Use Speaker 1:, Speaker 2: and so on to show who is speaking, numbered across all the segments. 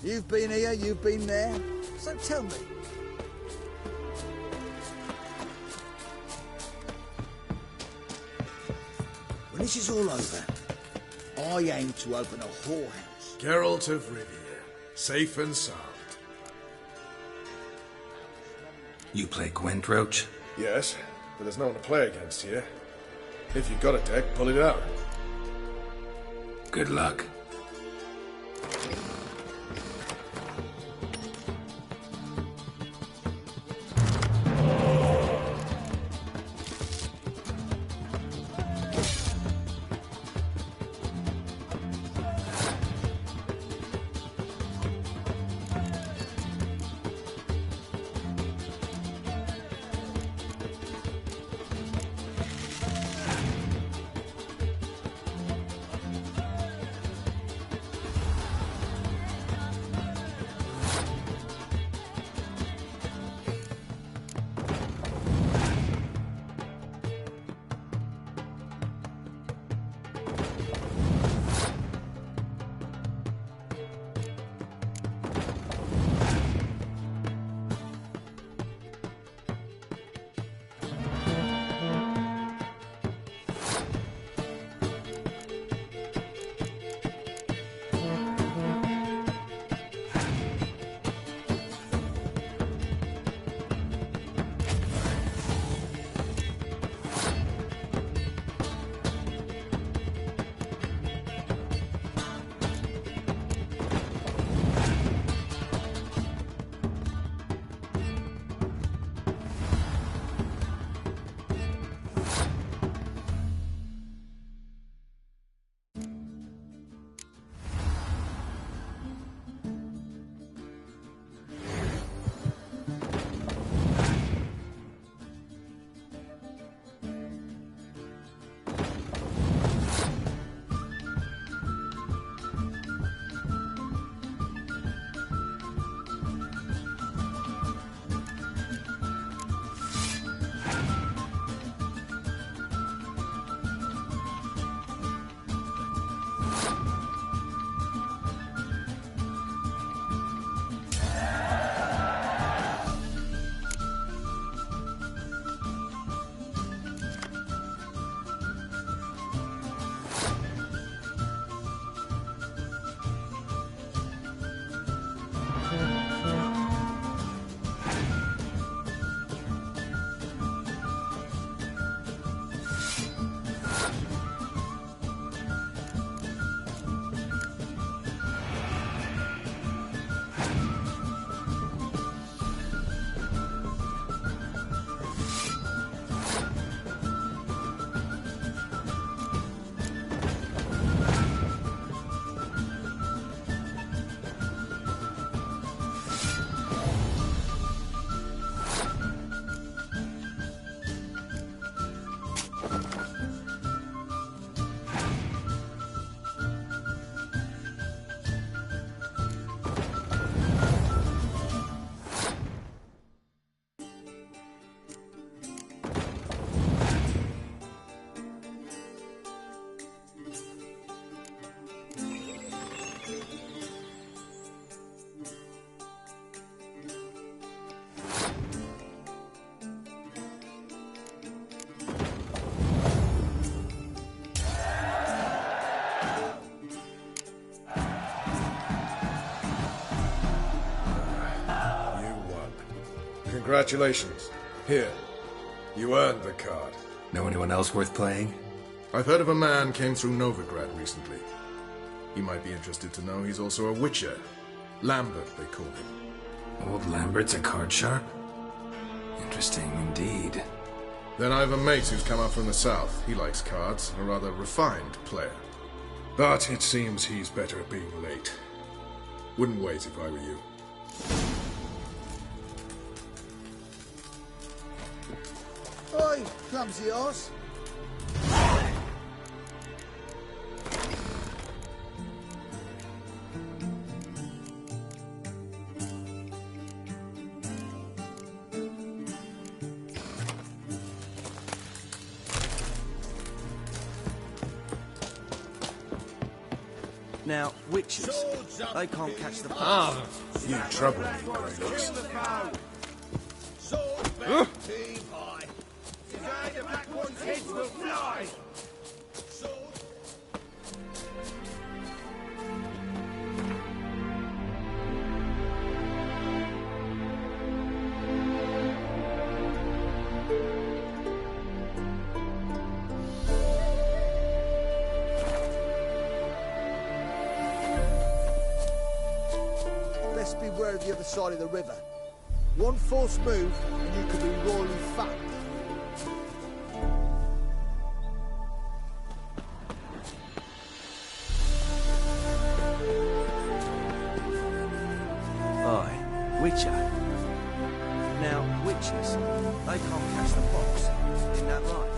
Speaker 1: You've been here, you've been there. So tell me. When this is all over, I aim to open a whorehouse.
Speaker 2: Geralt of Rivia, safe and sound.
Speaker 3: You play Gwent, Roach?
Speaker 2: Yes, but there's no one to play against here. If you've got a deck, pull it out.
Speaker 3: Good luck.
Speaker 2: Congratulations. Here. You earned the card.
Speaker 3: Know anyone else worth playing?
Speaker 2: I've heard of a man came through Novigrad recently. You might be interested to know he's also a witcher. Lambert, they call him.
Speaker 3: Old Lambert's a card sharp? Interesting indeed.
Speaker 2: Then I have a mate who's come up from the south. He likes cards, a rather refined player. But it seems he's better at being late. Wouldn't wait if I were you.
Speaker 1: Oi, clumsy horse.
Speaker 4: Now, witches, they can't catch the
Speaker 2: Ah, you trouble me, Grey Looks.
Speaker 1: Best beware of the other side of the river. One false move, and you could be royally fucked.
Speaker 4: Aye, Witcher. Now, witches, they can't catch the fox. Isn't that right?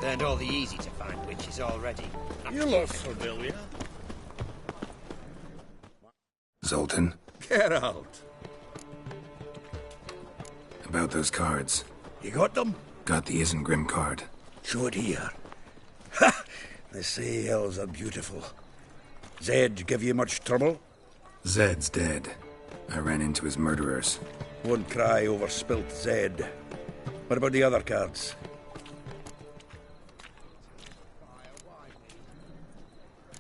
Speaker 5: Learned all the easy-to-find witches already.
Speaker 2: You look familiar.
Speaker 3: Zoltan,
Speaker 1: Get out.
Speaker 3: about those cards.
Speaker 1: You got them?
Speaker 3: Got the Isengrim card.
Speaker 1: Show it here. Ha! They say elves are beautiful. Zed give you much trouble?
Speaker 3: Zed's dead. I ran into his murderers.
Speaker 1: Won't cry over spilt Zed. What about the other cards?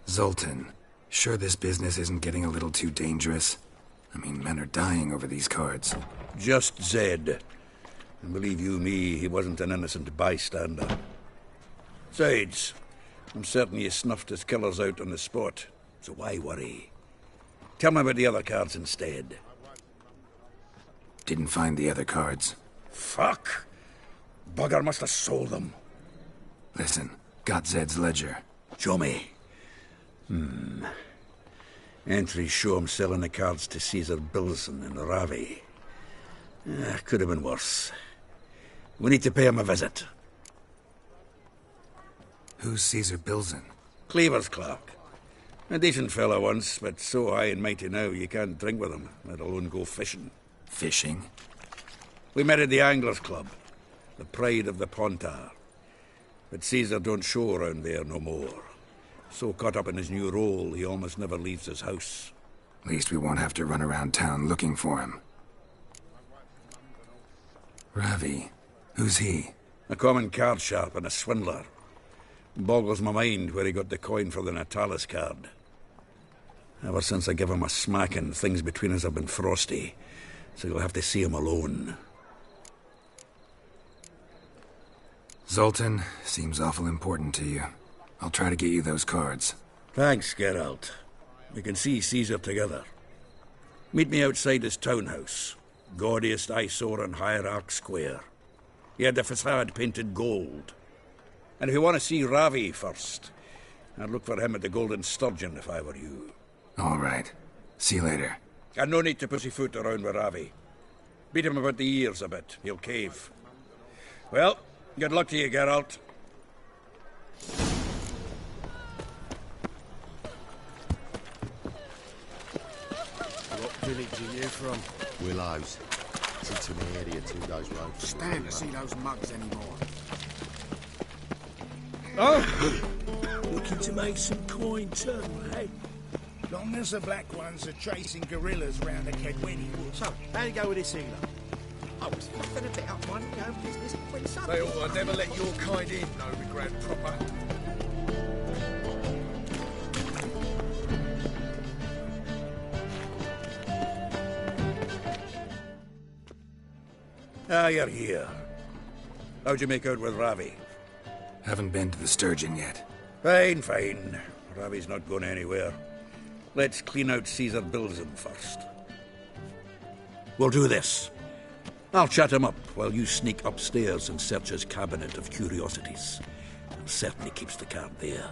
Speaker 3: Zoltan, sure this business isn't getting a little too dangerous? I mean, men are dying over these cards.
Speaker 1: Just Zed. And believe you me, he wasn't an innocent bystander. Besides, I'm certain you snuffed his killers out on the spot, so why worry? Tell me about the other cards instead.
Speaker 3: Didn't find the other cards.
Speaker 1: Fuck! Bugger must have sold them.
Speaker 3: Listen, got Zed's ledger.
Speaker 1: Show me. Entries show him selling the cards to Caesar Bilson in Ravi. Could have been worse. We need to pay him a visit.
Speaker 3: Who's Caesar Bilson?
Speaker 1: Cleaver's clerk. A decent fellow once, but so high and mighty now you can't drink with him, let alone go fishing.
Speaker 3: Fishing?
Speaker 1: We met at the Anglers Club, the pride of the Pontar. But Caesar don't show around there no more. So caught up in his new role, he almost never leaves his house.
Speaker 3: At least we won't have to run around town looking for him. Ravi, who's he?
Speaker 1: A common card sharp and a swindler. Boggles my mind where he got the coin for the Natalis card. Ever since I gave him a smacking, things between us have been frosty, so you'll have to see him alone.
Speaker 3: Zoltan seems awful important to you. I'll try to get you those cards.
Speaker 1: Thanks, Geralt. We can see Caesar together. Meet me outside his townhouse. Gaudiest eyesore on Hierarch Square. He had the facade painted gold. And if you want to see Ravi first, I'd look for him at the Golden Sturgeon if I were you.
Speaker 3: All right. See you later.
Speaker 1: And no need to pussyfoot around with Ravi. Beat him about the ears a bit. He'll cave. Well, good luck to you, Geralt.
Speaker 4: What village are you from? Willows. It's into the area 2 days road.
Speaker 6: Stand to see those mugs anymore.
Speaker 1: Oh!
Speaker 6: Looking to make some coin too, eh? Long as the black ones are chasing gorillas round the Kedweni woods.
Speaker 4: So, how you go with this healer? I was fluffing a bit up my own business when son.
Speaker 2: They ought to never let your kind in, no regret proper.
Speaker 1: Ah, you're here. How'd you make out with Ravi?
Speaker 3: Haven't been to the Sturgeon yet.
Speaker 1: Fine, fine. Ravi's not going anywhere. Let's clean out Caesar Bilzen first. We'll do this. I'll chat him up while you sneak upstairs and search his cabinet of curiosities. Certainly keeps the card there.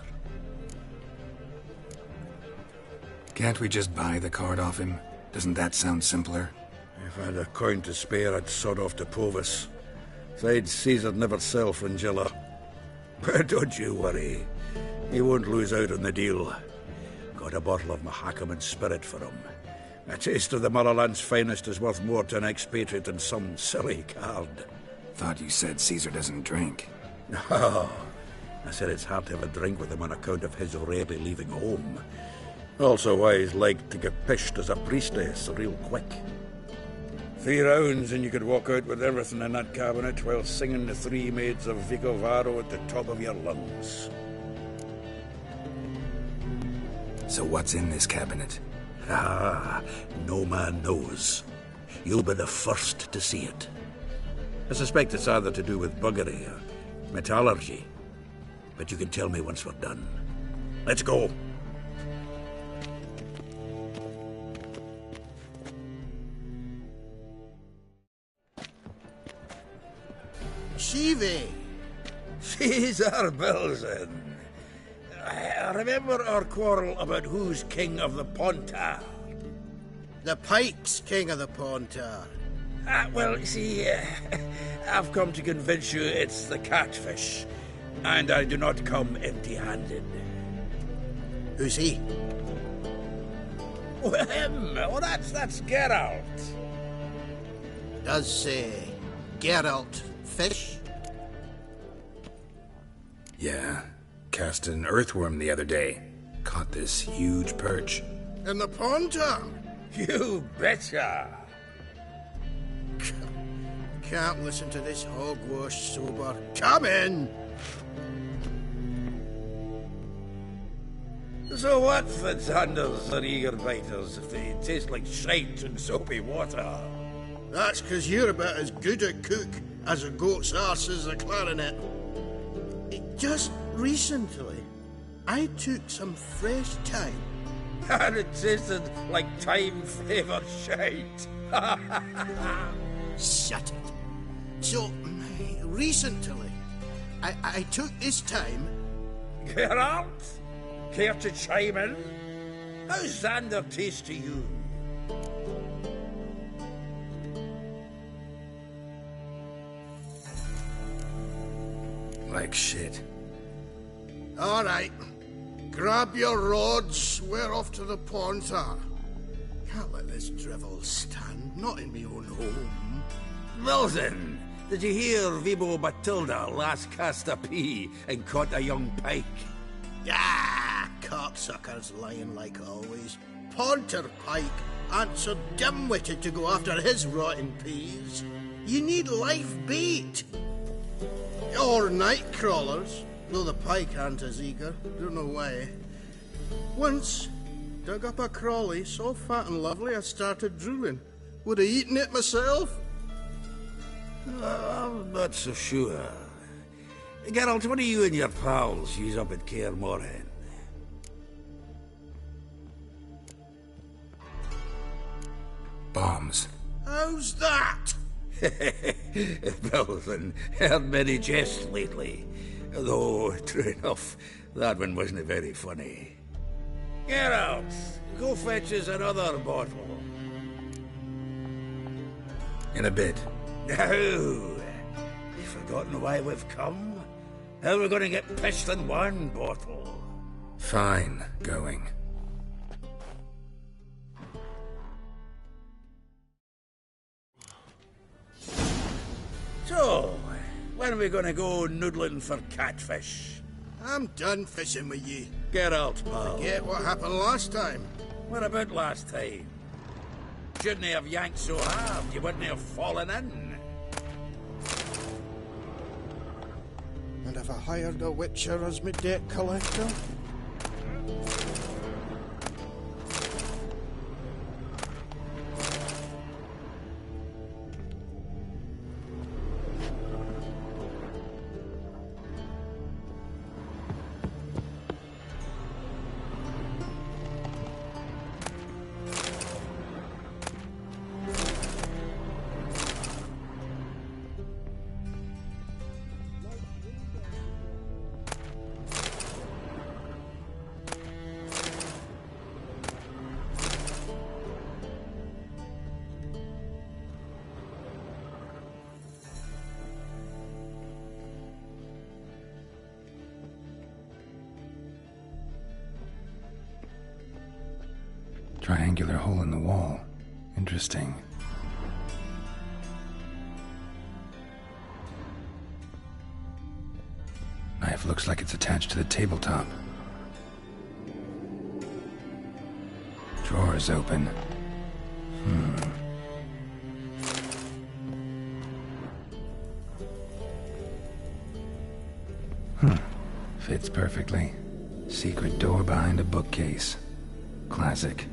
Speaker 3: Can't we just buy the card off him? Doesn't that sound simpler?
Speaker 1: If I had a coin to spare, I'd sod off to Povis. Besides, Caesar'd never sell Fringilla. But don't you worry. He won't lose out on the deal. Got a bottle of Mahakaman spirit for him. A taste of the Motherland's finest is worth more to an expatriate than some silly card.
Speaker 3: Thought you said Caesar doesn't drink.
Speaker 1: No. I said it's hard to have a drink with him on account of his rarely leaving home. Also why he's like to get pished as a priestess real quick. 3 rounds and you could walk out with everything in that cabinet while singing the 3 Maids of Vicovaro at the top of your lungs.
Speaker 3: So what's in this cabinet?
Speaker 1: Ah, no man knows. You'll be the first to see it. I suspect it's either to do with buggery or metallurgy. But you can tell me once we're done. Let's go.
Speaker 6: Shivi!
Speaker 1: Caesar Bilzen. Remember our quarrel about who's king of the Pontar?
Speaker 6: The Pike's king of the Pontar.
Speaker 1: Well, you see, I've come to convince you it's the catfish. And I do not come empty-handed.
Speaker 6: Who's he?
Speaker 1: Well, him. Oh, that's Geralt.
Speaker 6: Does say Geralt fish?
Speaker 3: Yeah. Cast an earthworm the other day. Caught this huge perch.
Speaker 6: In the Pontar?
Speaker 1: You betcha.
Speaker 6: Can't listen to this hogwash sober. Come in!
Speaker 1: So what for Xanders or eager biters if they taste like shite and soapy water?
Speaker 6: That's 'cause you're about as good a cook as a goat's arse is a clarinet. Just recently, I took some fresh thyme.
Speaker 1: And it tasted like time-flavoured shite.
Speaker 6: Shut it. So, recently, I took this time.
Speaker 1: Geralt, care to chime in? How's Xander taste to you?
Speaker 3: Like shit.
Speaker 6: All right. Grab your rods. We're off to the Pontar. Can't let this drivel stand. Not in me own home.
Speaker 1: Wilson, did you hear Vibo Batilda last cast a pea and caught a young pike?
Speaker 6: Ah, cocksuckers lying like always. Pontar Pike ain't so dim-witted to go after his rotten peas. You need life bait. Or night crawlers, though the pike aren't as eager. Don't know why. Once, dug up a crawly so fat and lovely I started drooling. Would have eaten it myself.
Speaker 1: I'm not so sure. Geralt, what are you and your pals use up at Kaer Morhen?
Speaker 3: Bombs.
Speaker 6: How's that?
Speaker 1: Well, then, heard many jests lately. Though, true enough, that one wasn't very funny. Geralt, go fetch us another bottle.
Speaker 3: In a bit.
Speaker 1: Now, you've forgotten why we've come? How are we going to get pissed in one bottle?
Speaker 3: Fine, going.
Speaker 1: So, when are we going to go noodling for catfish?
Speaker 6: I'm done fishing with ye.
Speaker 1: Geralt, pal.
Speaker 6: Forget what happened last time.
Speaker 1: What about last time? Shouldn't have yanked so hard, you wouldn't have fallen in.
Speaker 6: And have I hired a witcher as my debt collector?
Speaker 3: Triangular hole in the wall. Interesting. Knife looks like it's attached to the tabletop. Drawer's open. Fits perfectly. Secret door behind a bookcase. Classic.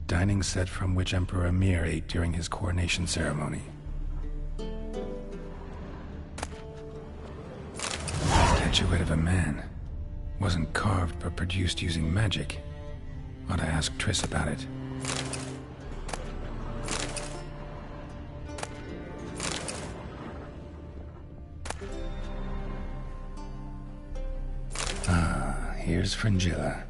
Speaker 3: Dining set from which Emperor Emir ate during his coronation ceremony. Statuette of a man. Wasn't carved but produced using magic. Ought to ask Triss about it. Ah, here's Fringilla.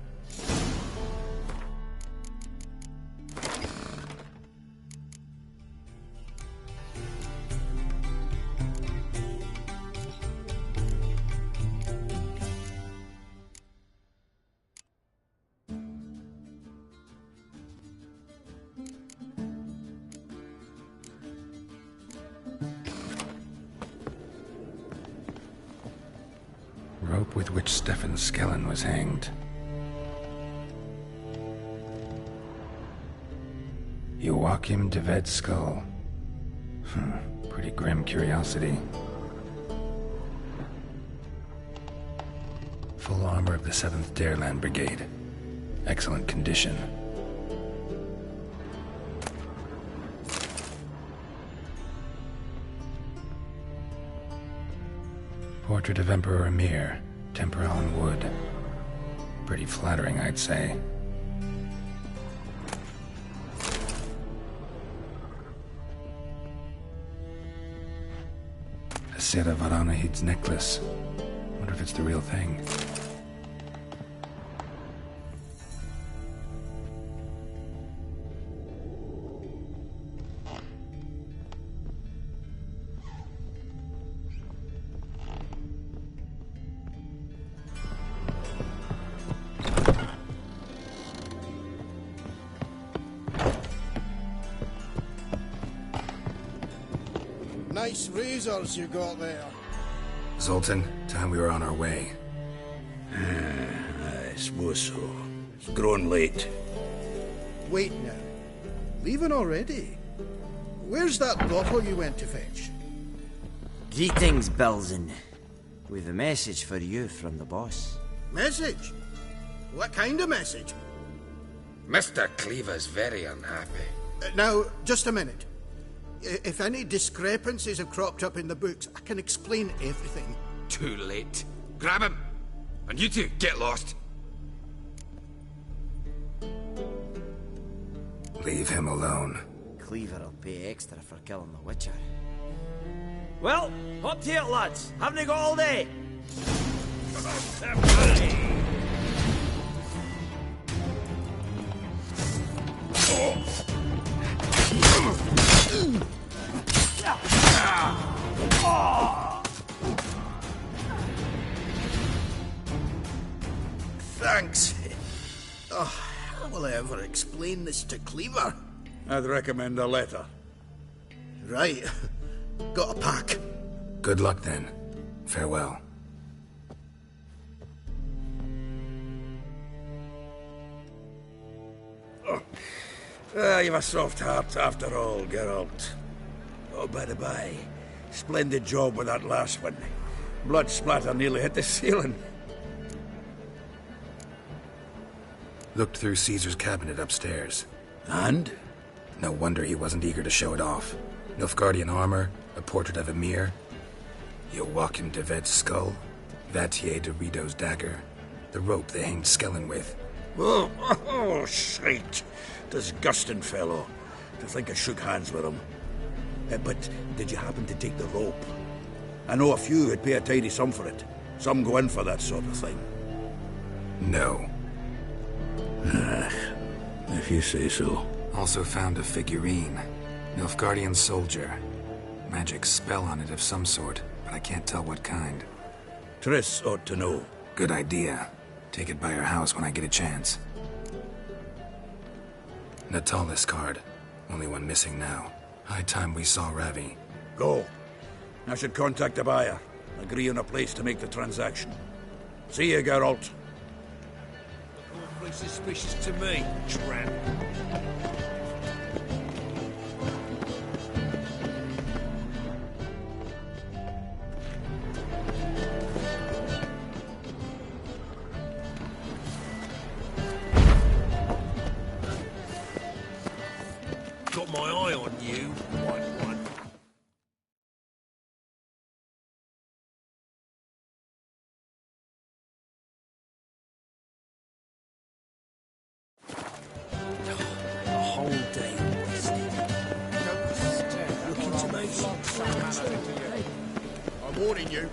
Speaker 3: Rope with which Stefan Skellen was hanged. Joachim de Ved's skull. Pretty grim curiosity. Full armor of the 7th Dareland Brigade. Excellent condition. Portrait of Emperor Emir, tempera on wood. Pretty flattering, I'd say. A Sera Varanahid's necklace. Wonder if it's the real thing.
Speaker 6: Nice razors you got there.
Speaker 3: Zoltan, time we were on our way.
Speaker 1: I suppose so. It's grown late.
Speaker 6: Wait now. Leaving already? Where's that bottle you went to fetch?
Speaker 7: Greetings, Belzen. We've a message for you from the boss.
Speaker 6: Message? What kind of message?
Speaker 3: Mr. Cleaver's very unhappy.
Speaker 6: Now, just a minute. If any discrepancies have cropped up in the books, I can explain everything.
Speaker 3: Too late. Grab him! And you two, get lost! Leave him alone.
Speaker 7: Cleaver will pay extra for killing the Witcher. Well, up to it, lads. Haven't you got all day?
Speaker 6: Thanks. Oh, how will I ever explain this to Cleaver?
Speaker 1: I'd recommend a letter.
Speaker 6: Right. Got a pack.
Speaker 3: Good luck then. Farewell.
Speaker 1: You've a soft heart after all, Geralt. Oh, by the by, splendid job with that last one. Blood splatter nearly hit the ceiling.
Speaker 3: Looked through Caesar's cabinet upstairs.
Speaker 1: And?
Speaker 3: No wonder he wasn't eager to show it off. Nilfgaardian armor, a portrait of Emir, Joachim de Ved's skull, Vatier de Rideau's dagger, the rope they hanged Skellen with.
Speaker 1: Oh, shite. Disgusting fellow. To think I shook hands with him. But did you happen to take the rope? I know a few who'd pay a tidy sum for it. Some go in for that sort of thing.
Speaker 3: No.
Speaker 1: If you say so.
Speaker 3: Also found a figurine. Nilfgaardian soldier. Magic spell on it of some sort, but I can't tell what kind.
Speaker 1: Triss ought to know.
Speaker 3: Good idea. Take it by her house when I get a chance. Natalis card. Only one missing now. High time we saw Ravi.
Speaker 1: Go. I should contact the buyer. Agree on a place to make the transaction. See you, Geralt.
Speaker 4: Awfully suspicious to me, tramp. Got my eye on you, white one. The whole day wasted. Looking to me.
Speaker 2: I'm warning you.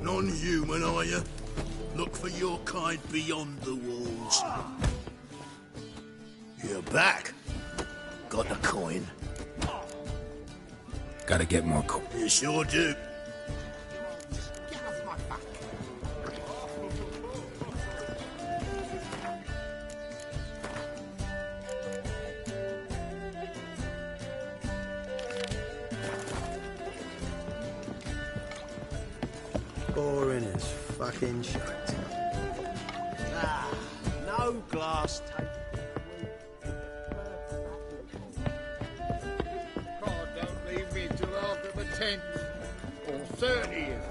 Speaker 6: Non-human, are you? Look for your kind beyond the walls. You're back. Got the coin?
Speaker 3: Gotta get more
Speaker 6: You sure do.
Speaker 4: Boring as fucking shite. Ah, no glass tape.
Speaker 8: God, don't leave me till after the 10th or 30th.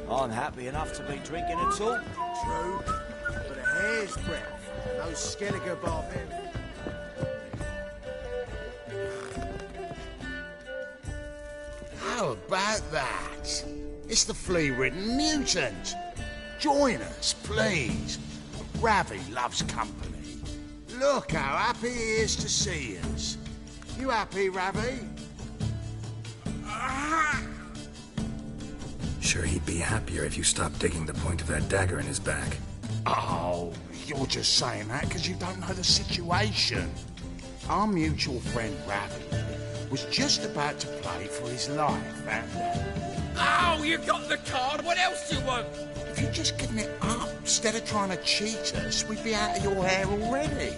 Speaker 7: I'm happy enough to be drinking at all.
Speaker 4: True, but a hair's breadth. No Skelliger barbarian.
Speaker 8: How about that? It's the flea-ridden mutant. Join us, please. Ravi loves company. Look how happy he is to see us. You happy, Ravi?
Speaker 3: Sure he'd be happier if you stopped digging the point of that dagger in his back.
Speaker 8: Oh, you're just saying that because you don't know the situation. Our mutual friend Ravi was just about to play for his life, and...
Speaker 9: Oh, you got the card. What else do you want?
Speaker 8: If you'd just given it up instead of trying to cheat us, we'd be out of your hair already.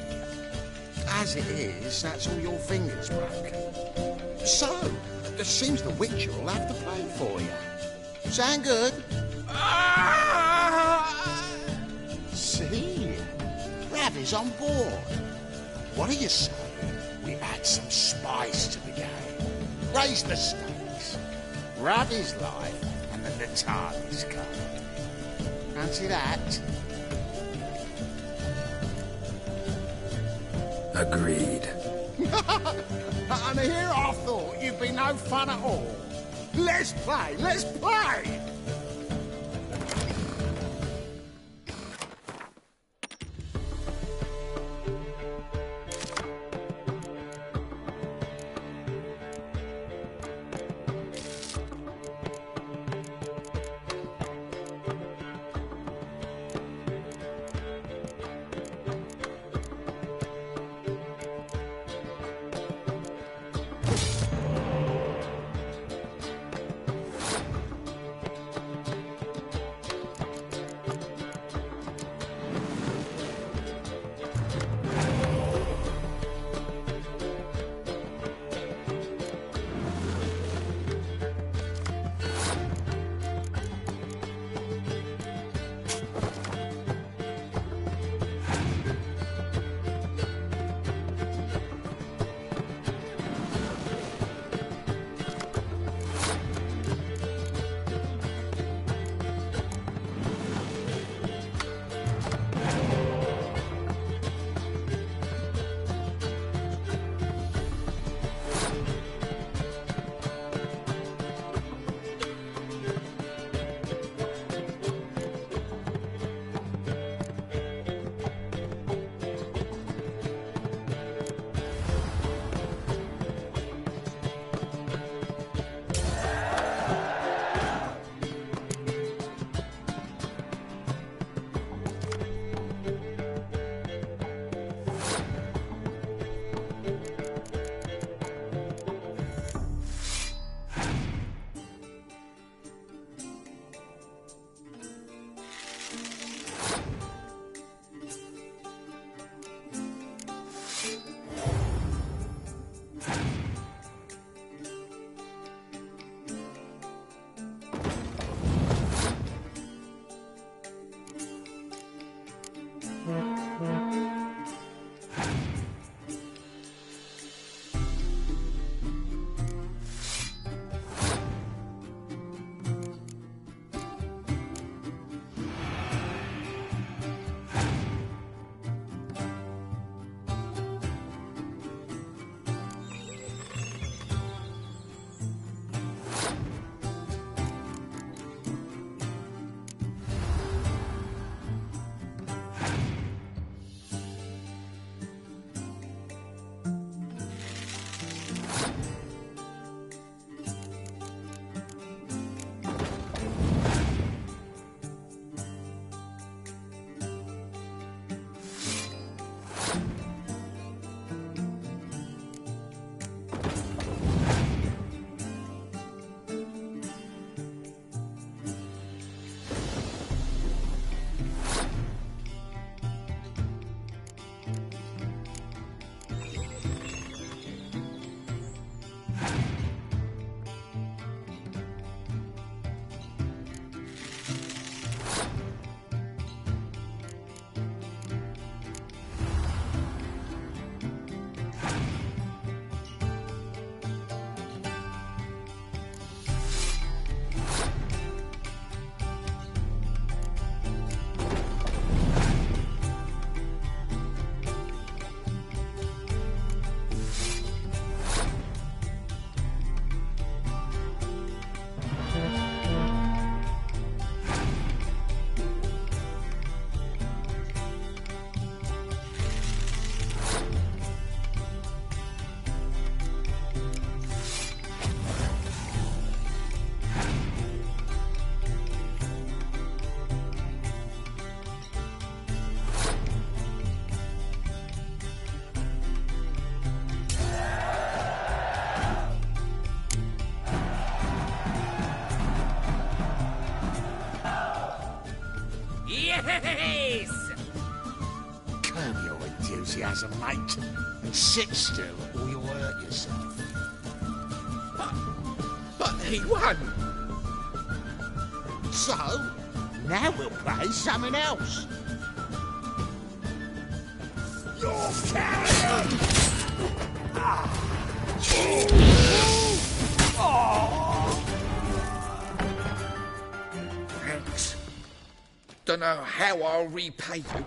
Speaker 8: As it is, that's all your fingers broken. So, it seems the Witcher will have to play for you. Sound good? See? Ravi's on board. What do you say? We add some spice to the game. Raise the stakes. Ravi's life and the Natali's cup. Fancy that?
Speaker 3: Agreed.
Speaker 8: And here I thought you'd be no fun at all. Let's play, let's play!
Speaker 9: Yes!
Speaker 8: Curb your enthusiasm, mate, and sit still or you'll hurt yourself.
Speaker 9: He won.
Speaker 8: So, now we'll play something else.
Speaker 9: Thanks. Dunno how I'll repay you.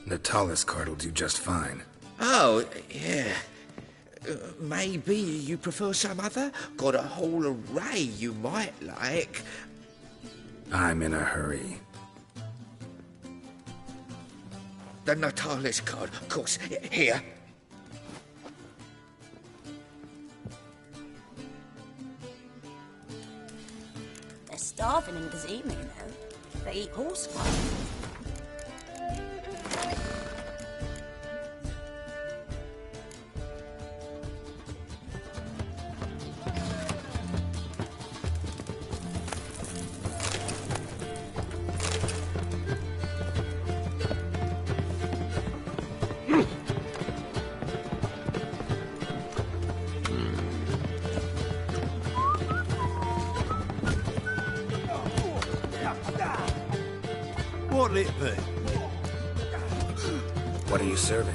Speaker 3: Natalis card will do just fine.
Speaker 9: Oh, yeah. Maybe you prefer some other? Got a whole array you might like.
Speaker 3: I'm in a hurry.
Speaker 9: The Natalis card, of course. Here.
Speaker 10: They're starving in Gazemi, though. They eat horse flesh.
Speaker 5: What'll it be?
Speaker 3: What are you serving?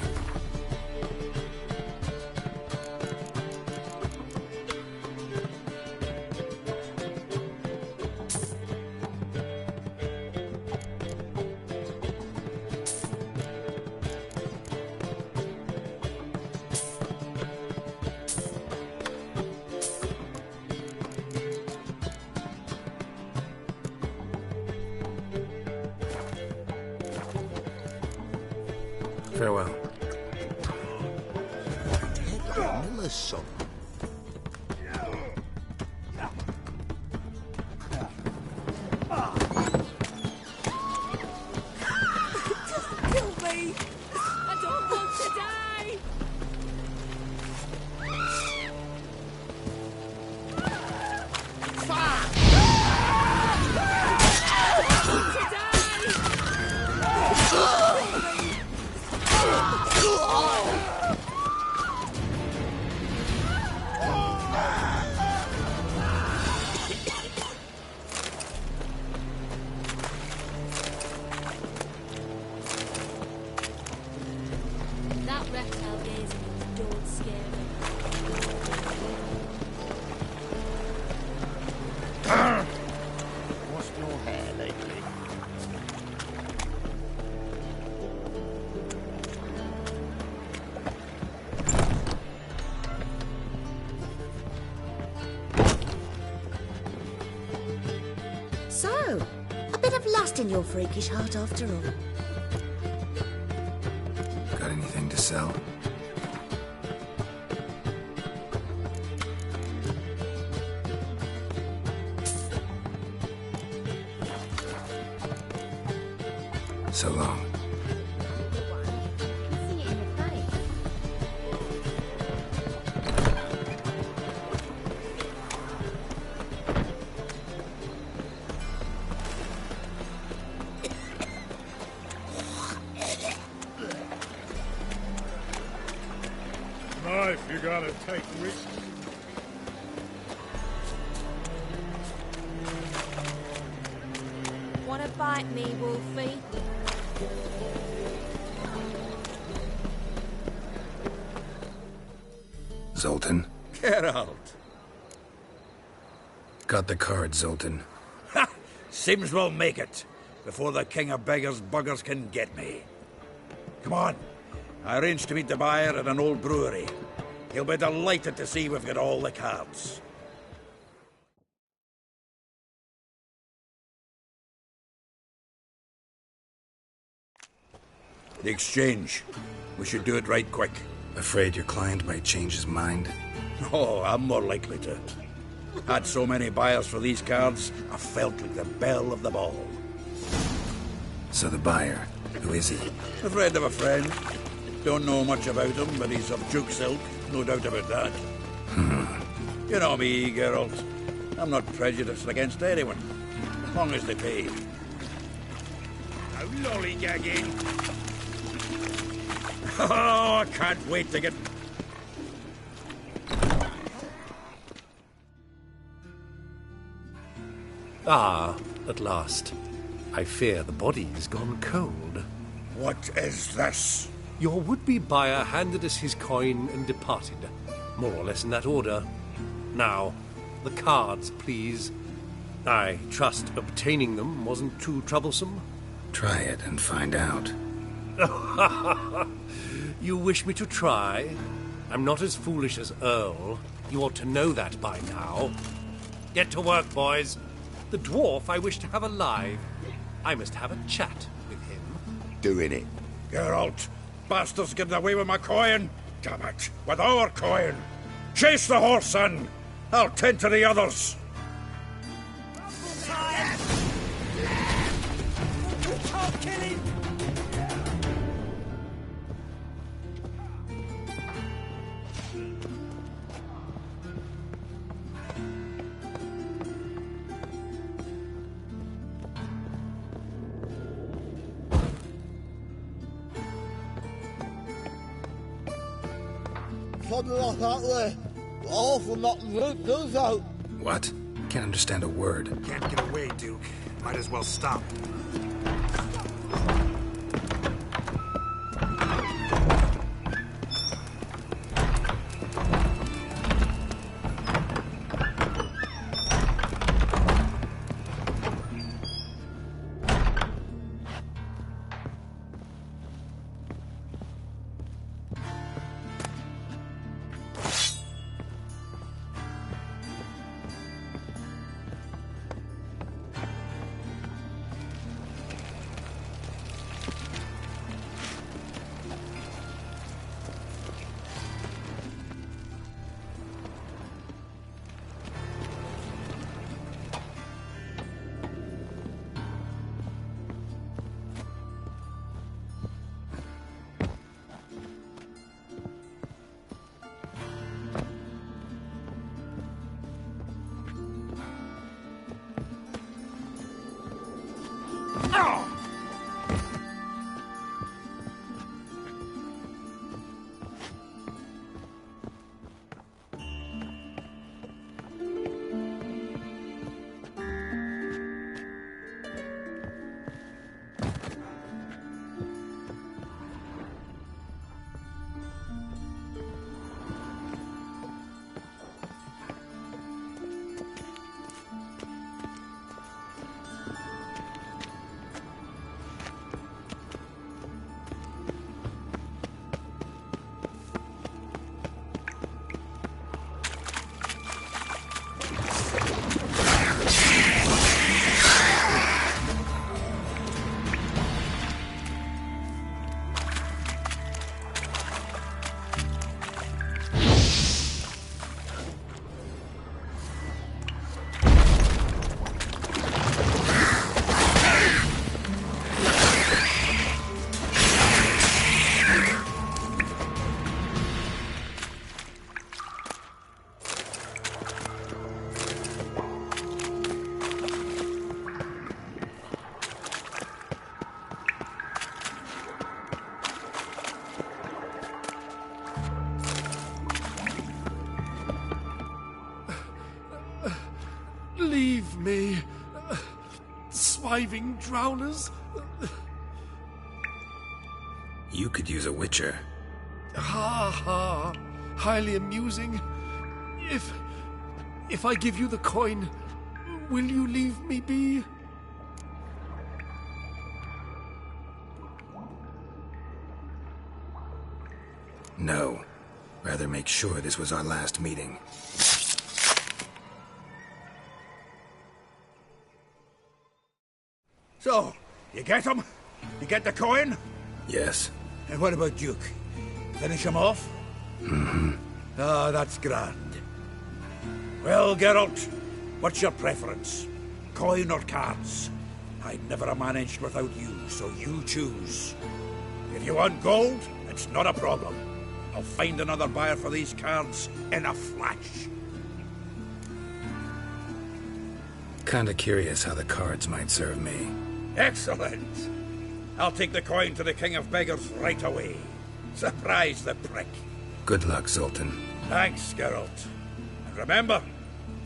Speaker 3: Farewell.
Speaker 8: Miller's son.
Speaker 10: Kill me! I don't want to die! That reptile gazing at the door scared
Speaker 8: What's your hair lately?
Speaker 10: So, a bit of lust in your freakish heart after all.
Speaker 3: Got anything to sell? So long.
Speaker 10: See it in your face.
Speaker 2: Knife, you gotta take risks.
Speaker 10: Wanna bite me, Wolfie?
Speaker 3: Zoltan?
Speaker 1: Geralt.
Speaker 3: Got the card, Zoltan.
Speaker 1: Ha! Sims will make it before the king of beggars buggers can get me. Come on. I arranged to meet the buyer at an old brewery. He'll be delighted to see we've got all the cards. The exchange. We should do it right quick.
Speaker 3: Afraid your client might change his mind?
Speaker 1: Oh, I'm more likely to. Had so many buyers for these cards, I felt like the belle of the ball.
Speaker 3: So the buyer, who is he?
Speaker 1: A friend of a friend. Don't know much about him, but he's of Duke's ilk, no doubt about that. You know me, Geralt. I'm not prejudiced against anyone, as long as they pay. No lollygagging. Oh, I can't wait to get...
Speaker 11: Ah, at last. I fear the body is gone cold.
Speaker 1: What is this?
Speaker 11: Your would-be buyer handed us his coin and departed, more or less in that order. Now, the cards, please. I trust obtaining them wasn't too troublesome?
Speaker 3: Try it and find out.
Speaker 11: You wish me to try? I'm not as foolish as Earl. You ought to know that by now. Get to work, boys. The dwarf I wish to have alive. I must have a chat with him.
Speaker 1: Doing it. Geralt, bastards getting away with my coin. Damn it, with our coin. Chase the horse, son. I'll tend to the others.
Speaker 4: Can't kill him!
Speaker 6: Something like that way. Awful not root, do so.
Speaker 3: What? Can't understand a word.
Speaker 12: Can't get away, Duke. Might as well stop.
Speaker 11: Leave me, swiving drowners.
Speaker 3: You could use a witcher.
Speaker 11: Ha ha, highly amusing. If I give you the coin, will you leave me be?
Speaker 3: No. Rather make sure this was our last meeting.
Speaker 1: So, you get him? You get the coin?
Speaker 3: Yes.
Speaker 1: And what about Duke? Finish him off?
Speaker 3: Mm-hmm.
Speaker 1: Ah, that's grand. Well, Geralt, what's your preference? Coin or cards? I'd never have managed without you, so you choose. If you want gold, it's not a problem. I'll find another buyer for these cards in a flash.
Speaker 3: Kinda curious how the cards might serve me.
Speaker 1: Excellent. I'll take the coin to the King of Beggars right away. Surprise the prick.
Speaker 3: Good luck, Zoltan.
Speaker 1: Thanks, Geralt. And remember,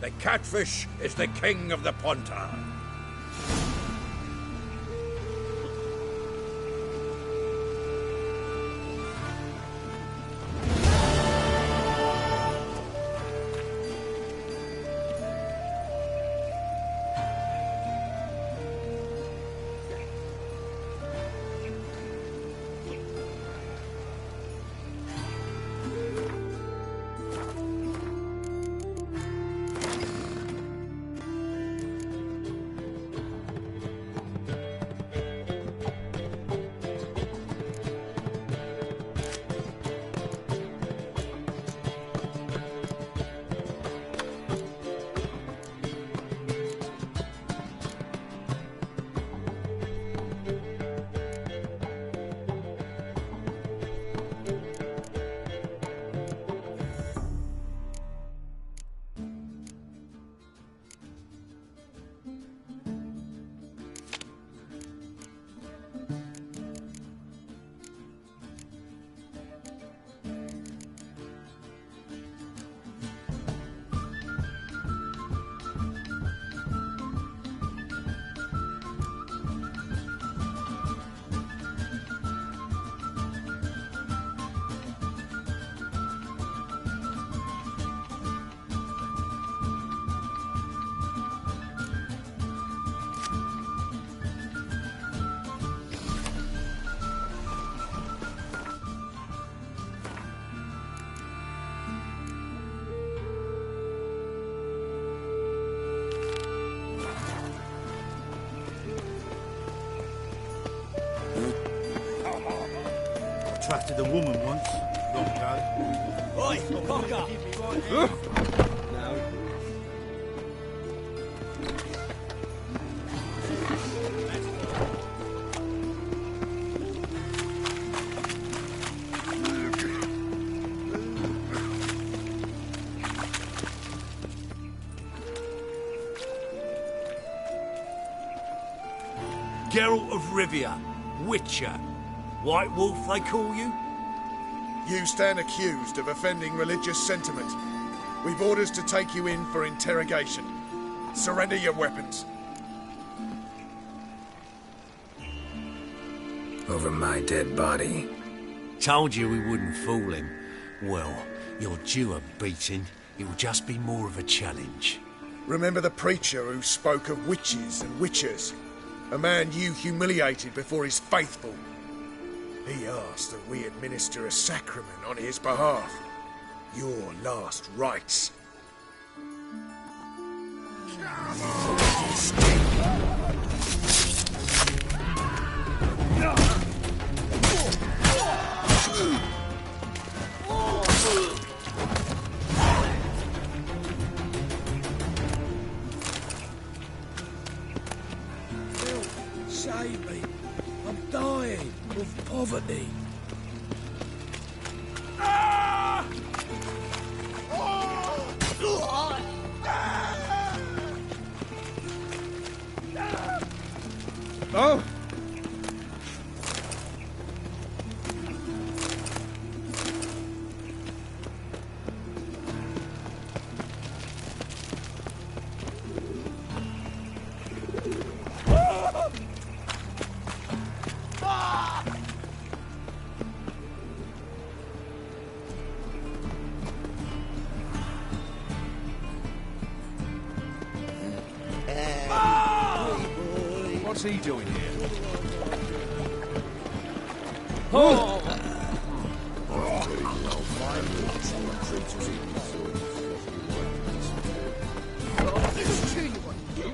Speaker 1: the catfish is the king of the Pontar.
Speaker 13: Attracted a woman once, long ago.
Speaker 4: Oi, Cocker!
Speaker 11: Geralt of Rivia, Witcher. White Wolf, they call you?
Speaker 2: You stand accused of offending religious sentiment. We've orders to take you in for interrogation. Surrender your weapons.
Speaker 3: Over my dead body.
Speaker 11: Told you we wouldn't fool him. Well, you're due a beating. It'll just be more of a challenge.
Speaker 2: Remember the preacher who spoke of witches and witchers? A man you humiliated before his faithful. He asked that we administer a sacrament on his behalf. Your last rites.
Speaker 9: Save me. I'm dying of poverty.
Speaker 2: Oh!
Speaker 4: What's he doing here?
Speaker 11: Oh!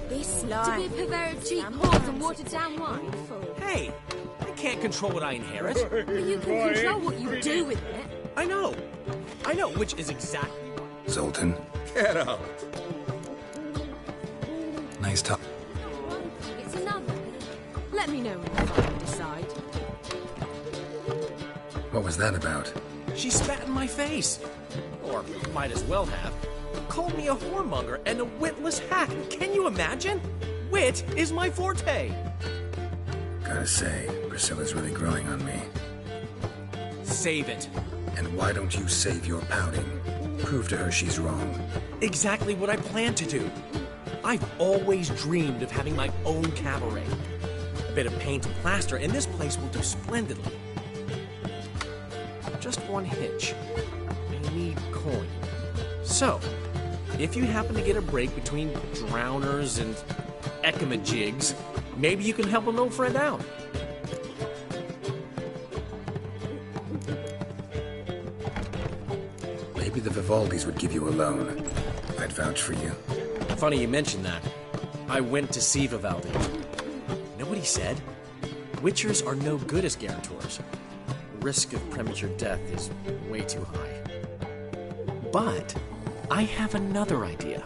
Speaker 10: This
Speaker 14: To
Speaker 10: line.
Speaker 14: be a purveyor of cheap whores and watered down wine.
Speaker 7: Hey, I can't control what I inherit.
Speaker 14: But you can control what you do with it.
Speaker 7: I know, which is exactly what...
Speaker 3: Zoltan,
Speaker 1: Get out.
Speaker 3: nice talk.
Speaker 14: It's another. Let me know when you finally decide.
Speaker 3: What was that about?
Speaker 7: She spat in my face. Or might as well have. Called me a whoremonger and a witless hack. Can you imagine? Wit is my forte.
Speaker 3: Gotta say, Priscilla's really growing on me.
Speaker 7: Save it.
Speaker 3: And why don't you save your pouting? Prove to her she's wrong.
Speaker 7: Exactly what I plan to do. I've always dreamed of having my own cabaret. A bit of paint and plaster, and this place will do splendidly. Just one hitch. I need coin. So, if you happen to get a break between drowners and ecamajigs, maybe you can help an old friend out.
Speaker 3: Maybe the Vivaldis would give you a loan. I'd vouch for you.
Speaker 7: Funny you mention that. I went to see Vivaldi. Know what he said? Witchers are no good as guarantors. Risk of premature death is way too high. But I have another idea.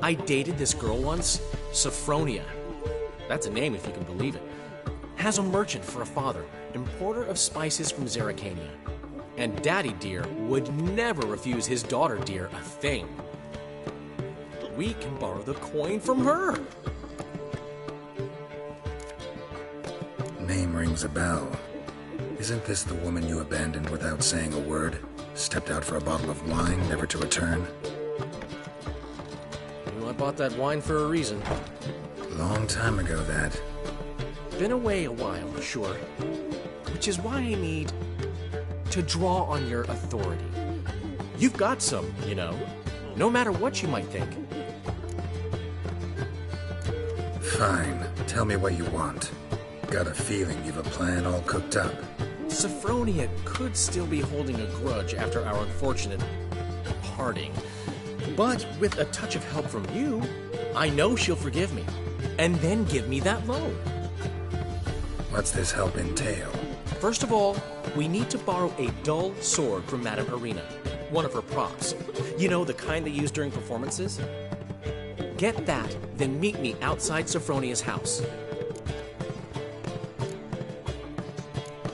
Speaker 7: I dated this girl once, Sophronia. That's a name if you can believe it. Has a merchant for a father, importer of spices from Zerrikania. And Daddy Dear would never refuse his daughter Dear a thing. We can borrow the coin from her.
Speaker 3: Name rings a bell. Isn't this the woman you abandoned without saying a word? Stepped out for a bottle of wine, never to return?
Speaker 7: I bought that wine for a reason.
Speaker 3: Long time ago, that.
Speaker 7: Been away a while, sure. Which is why I need to draw on your authority. You've got some, you know, no matter what you might think.
Speaker 3: Fine. Tell me what you want. Got a feeling you've a plan all cooked up.
Speaker 7: Sophronia could still be holding a grudge after our unfortunate parting. But with a touch of help from you, I know she'll forgive me, and then give me that loan.
Speaker 3: What's this help entail?
Speaker 7: First of all, we need to borrow a dull sword from Madame Irina, one of her props. You know, the kind they use during performances? Get that, then meet me outside Sophronia's house.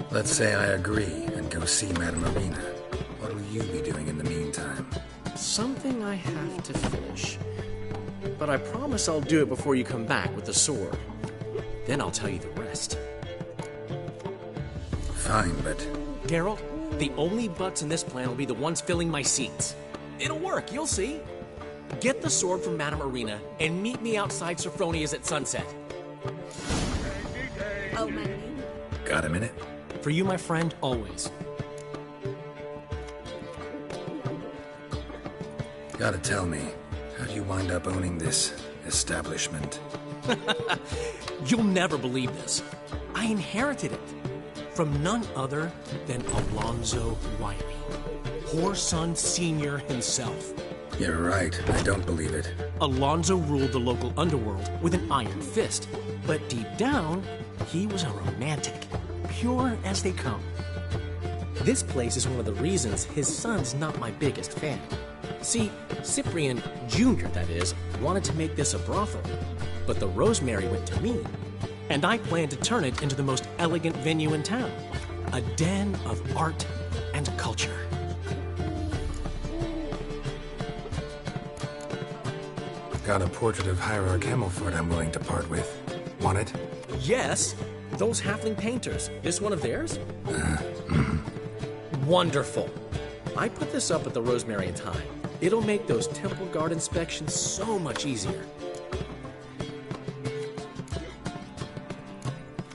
Speaker 3: Let's say I agree and go see Madame Irina. What will you be doing in the meantime?
Speaker 7: Something I have to finish. But I promise I'll do it before you come back with the sword. Then I'll tell you the rest.
Speaker 3: Fine, but...
Speaker 7: Geralt, the only butts in this plan will be the ones filling my seats. It'll work, you'll see. Get the sword from Madame Irina and meet me outside Sophronia's at sunset.
Speaker 10: Oh, Mandy.
Speaker 3: Got a minute?
Speaker 7: For you, my friend, always.
Speaker 3: Gotta tell me, how do you wind up owning this establishment?
Speaker 7: You'll never believe this. I inherited it from none other than Alonzo Wiley, Whoreson Sr. himself.
Speaker 3: You're right, I don't believe it.
Speaker 7: Alonzo ruled the local underworld with an iron fist, but deep down, he was a romantic, pure as they come. This place is one of the reasons his son's not my biggest fan. See, Cyprian Jr., that is, wanted to make this a brothel, but the Rosemary went to me, and I planned to turn it into the most elegant venue in town, a den of art and culture.
Speaker 3: Got a portrait of Hierarch Himmelford I'm willing to part with. Want it?
Speaker 7: Yes, those halfling painters. This one of theirs? Wonderful. I put this up at the Rosemary in time. It'll make those temple guard inspections so much easier.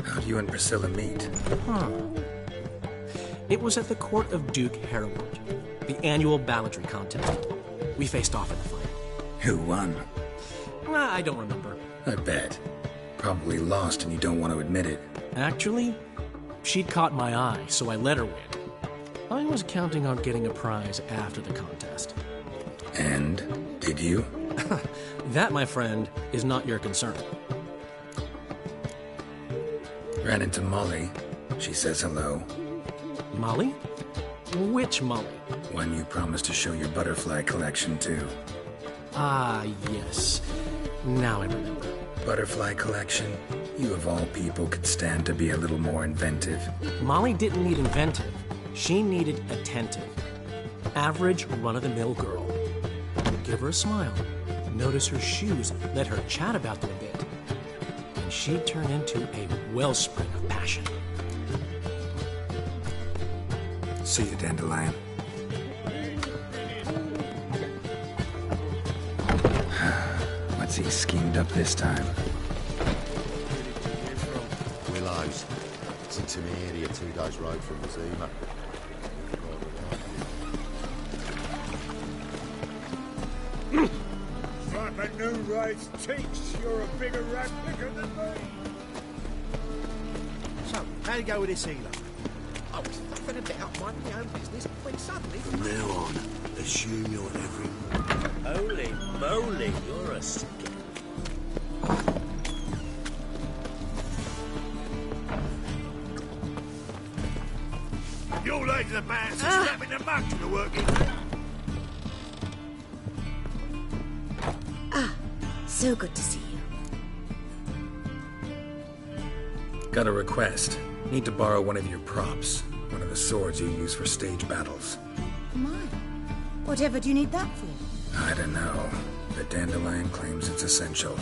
Speaker 3: How'd you and Priscilla meet?
Speaker 7: It was at the court of Duke Hereward, the annual balladry contest. We faced off in the fight.
Speaker 3: Who won?
Speaker 7: I don't remember.
Speaker 3: I bet. Probably lost and you don't want to admit it.
Speaker 7: Actually, she'd caught my eye, so I let her win. I was counting on getting a prize after the contest.
Speaker 3: And? Did you?
Speaker 7: That, my friend, is not your concern.
Speaker 3: Ran into Molly. She says hello.
Speaker 7: Molly? Which Molly?
Speaker 3: One you promised to show your butterfly collection to.
Speaker 7: Ah, yes. Now I remember.
Speaker 3: Butterfly collection? You of all people could stand to be a little more inventive.
Speaker 7: Molly didn't need inventive. She needed attentive. Average, run-of-the-mill girl. Give her a smile. Notice her shoes. Let her chat about them a bit. And she'd turn into a wellspring of passion.
Speaker 3: See you, Dandelion. he schemed up this time?
Speaker 15: Willows. It's into the area 2 days' road from Zima.
Speaker 2: Like a new race teach, you're a bigger rat picker than me.
Speaker 13: So, how'd you go with this healer?
Speaker 5: I was fucking about minding my own business when suddenly...
Speaker 13: From now on, assume you're every...
Speaker 5: Holy moly, you're a sick.
Speaker 13: Your legs are bad, so slapping the mug to the working.
Speaker 10: So good to see you.
Speaker 3: Got a request. Need to borrow one of your props. One of the swords you use for stage battles.
Speaker 10: My. Whatever do you need that for?
Speaker 3: I don't know. The Dandelion claims it's essential.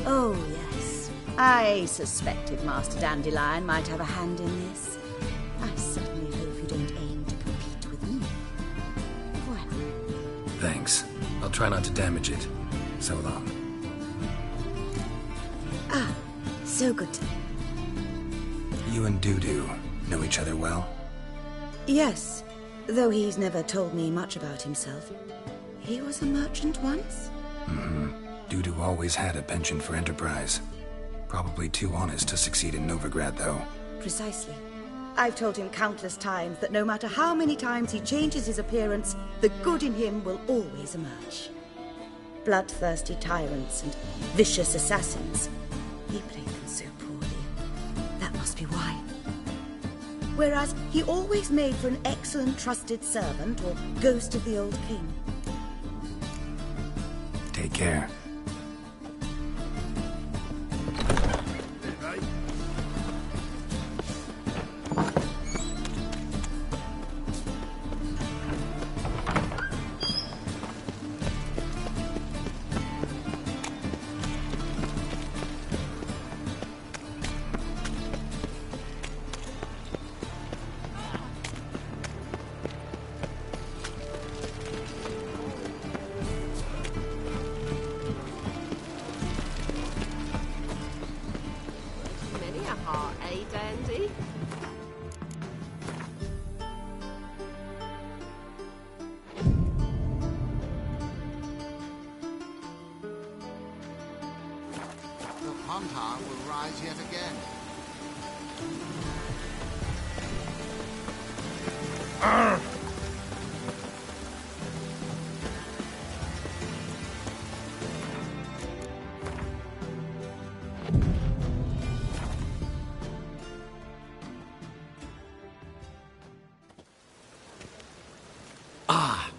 Speaker 10: Oh, yes. I suspected Master Dandelion might have a hand in this. I certainly hope you don't aim to compete with me. Well.
Speaker 3: Thanks. I'll try not to damage it. So long.
Speaker 10: So good to...
Speaker 3: You and Dudu know each other well?
Speaker 10: Yes, though he's never told me much about himself. He was a merchant once?
Speaker 3: Mm-hmm. Dudu always had a penchant for enterprise. Probably too honest to succeed in Novigrad, though.
Speaker 10: Precisely. I've told him countless times that no matter how many times he changes his appearance, the good in him will always emerge. Bloodthirsty tyrants and vicious assassins. He played them so poorly. That must be why. Whereas he always made for an excellent trusted servant or ghost of the old king.
Speaker 3: Take care.
Speaker 14: Dandy?
Speaker 8: The Hunter will rise yet again.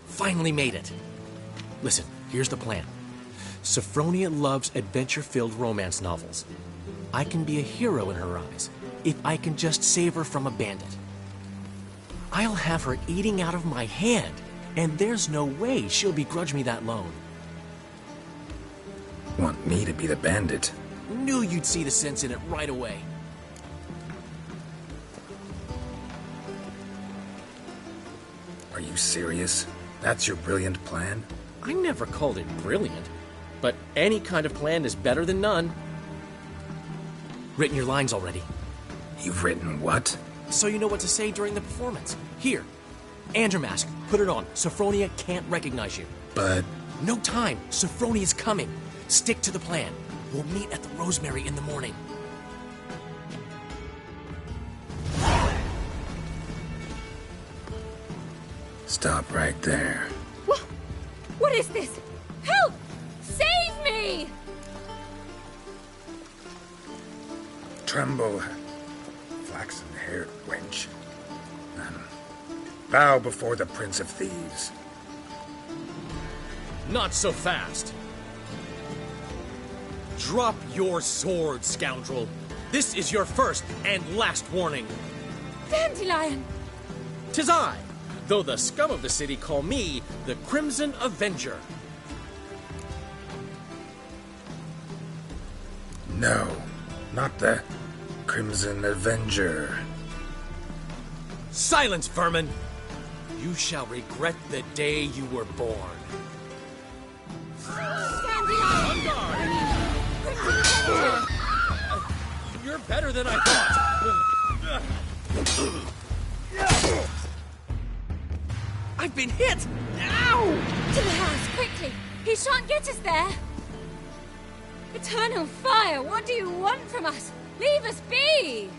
Speaker 7: Finally made it. Listen, here's the plan. Sophronia loves adventure-filled romance novels. I can be a hero in her eyes if I can just save her from a bandit. I'll have her eating out of my hand, and there's no way she'll begrudge me that loan.
Speaker 3: Want me to be the bandit?
Speaker 7: Knew you'd see the sense in it right away.
Speaker 3: Are you serious? That's your brilliant plan?
Speaker 7: I never called it brilliant, but any kind of plan is better than none. Written your lines already.
Speaker 3: You've written what?
Speaker 7: So you know what to say during the performance. Here, Andromask, put it on. Sophronia can't recognize you.
Speaker 3: But...
Speaker 7: No time. Sophronia's coming. Stick to the plan. We'll meet at the Rosemary in the morning.
Speaker 3: Stop right there.
Speaker 14: What is this? Help! Save me!
Speaker 3: Tremble, flaxen-haired wench. Bow before the Prince of Thieves.
Speaker 7: Not so fast. Drop your sword, scoundrel. This is your first and last warning.
Speaker 14: Dandelion!
Speaker 7: 'Tis I, though the scum of the city call me the Crimson Avenger.
Speaker 3: No, not the Crimson Avenger.
Speaker 7: Silence, vermin! You shall regret the day you were born.
Speaker 14: Dandelion!
Speaker 7: On guard! You're better than I thought. I've been hit! Ow!
Speaker 14: To the house, quickly! He shan't get us there! Eternal fire, what do you want from us? Leave us be!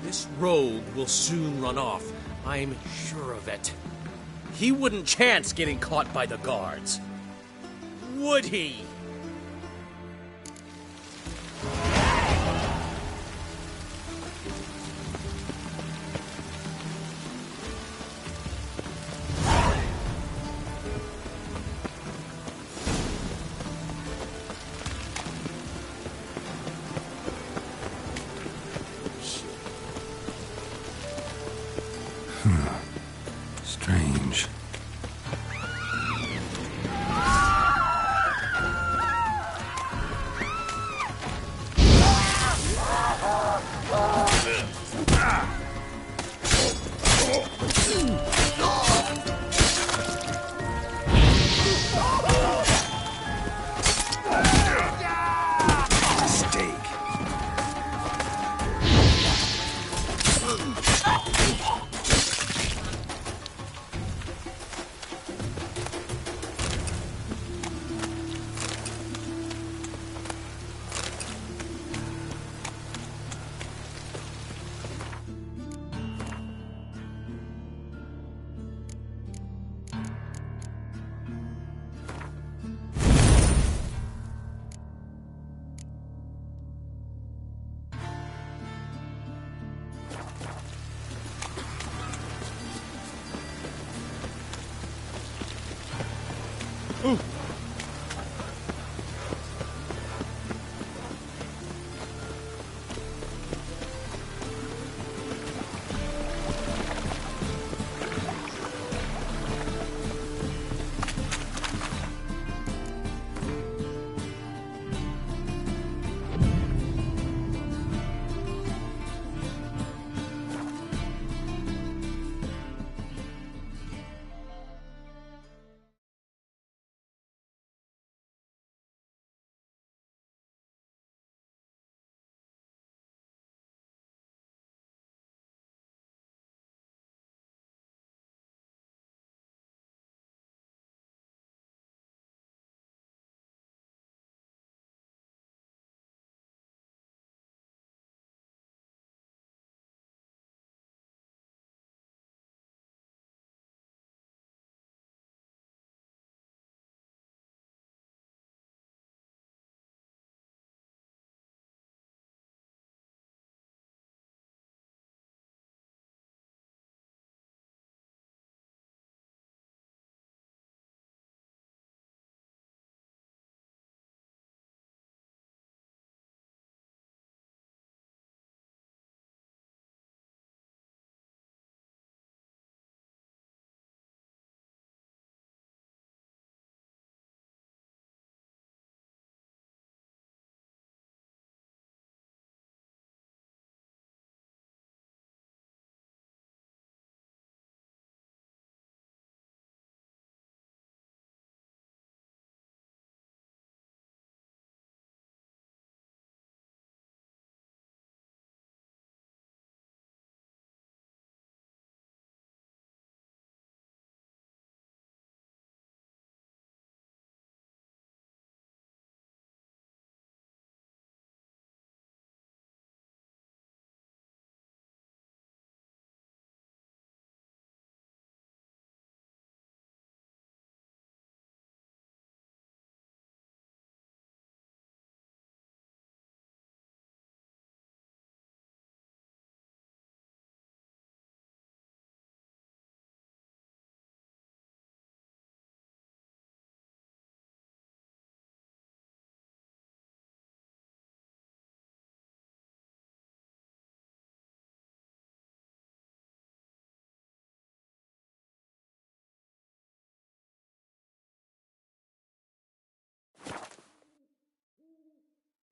Speaker 7: This rogue will soon run off. I'm sure of it. He wouldn't chance getting caught by the guards. Would he?
Speaker 3: Strange.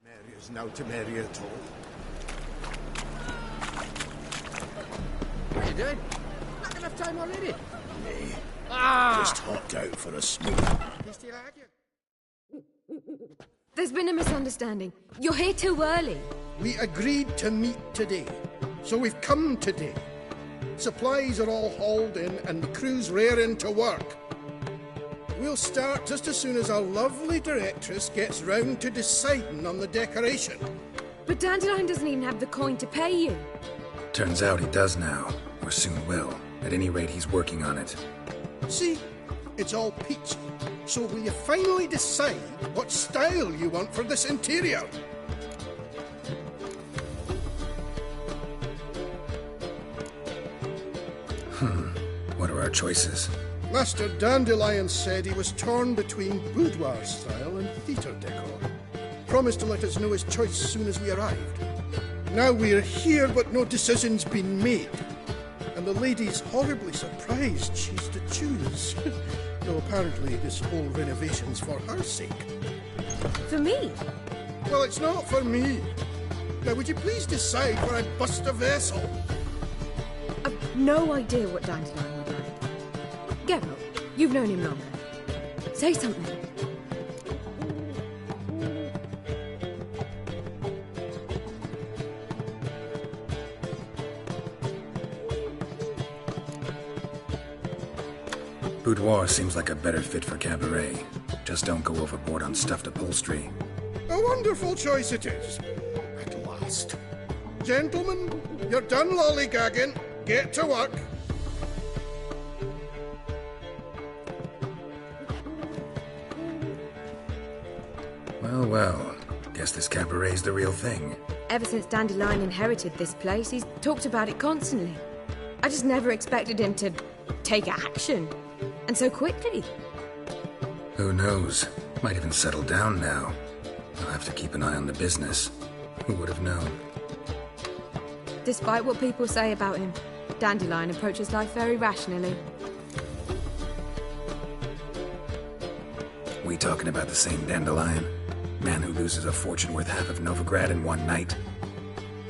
Speaker 2: Maria's no to Mary at all.
Speaker 16: What are you doing? Not enough time already.
Speaker 2: Me.
Speaker 16: Ah!
Speaker 2: Just hopped out for a smoke.
Speaker 16: You still argue?
Speaker 14: There's been a misunderstanding. You're here too early.
Speaker 6: We agreed to meet today, so we've come today. Supplies are all hauled in and the crew's raring to work. We'll start just as soon as our lovely directress gets round to deciding on the decoration.
Speaker 14: But Dandelion doesn't even have the coin to pay you.
Speaker 3: Turns out he does now, or soon will. At any rate, he's working on it.
Speaker 6: See? It's all peachy. So will you finally decide what style you want for this interior?
Speaker 3: What are our choices?
Speaker 6: Master Dandelion said he was torn between boudoir style and theatre decor. Promised to let us know his choice as soon as we arrived. Now we're here, but no decision's been made. And the lady's horribly surprised she's to choose. Though apparently this whole renovation's for her sake.
Speaker 14: For me?
Speaker 6: Well, it's not for me. Now, would you please decide where I bust a vessel?
Speaker 14: I've no idea what Dandelion would like. Geralt, you've known him longer. Say something.
Speaker 3: Boudoir seems like a better fit for cabaret. Just don't go overboard on stuffed upholstery.
Speaker 6: A wonderful choice it is. At last. Gentlemen, you're done lollygagging. Get to work.
Speaker 3: Well, well. Guess this cabaret's the real thing.
Speaker 14: Ever since Dandelion inherited this place, he's talked about it constantly. I just never expected him to take action. And so quickly.
Speaker 3: Who knows? Might even settle down now. I'll have to keep an eye on the business. Who would have known?
Speaker 14: Despite what people say about him, Dandelion approaches life very rationally.
Speaker 3: We talking about the same Dandelion? Man who loses a fortune worth half of Novigrad in one night?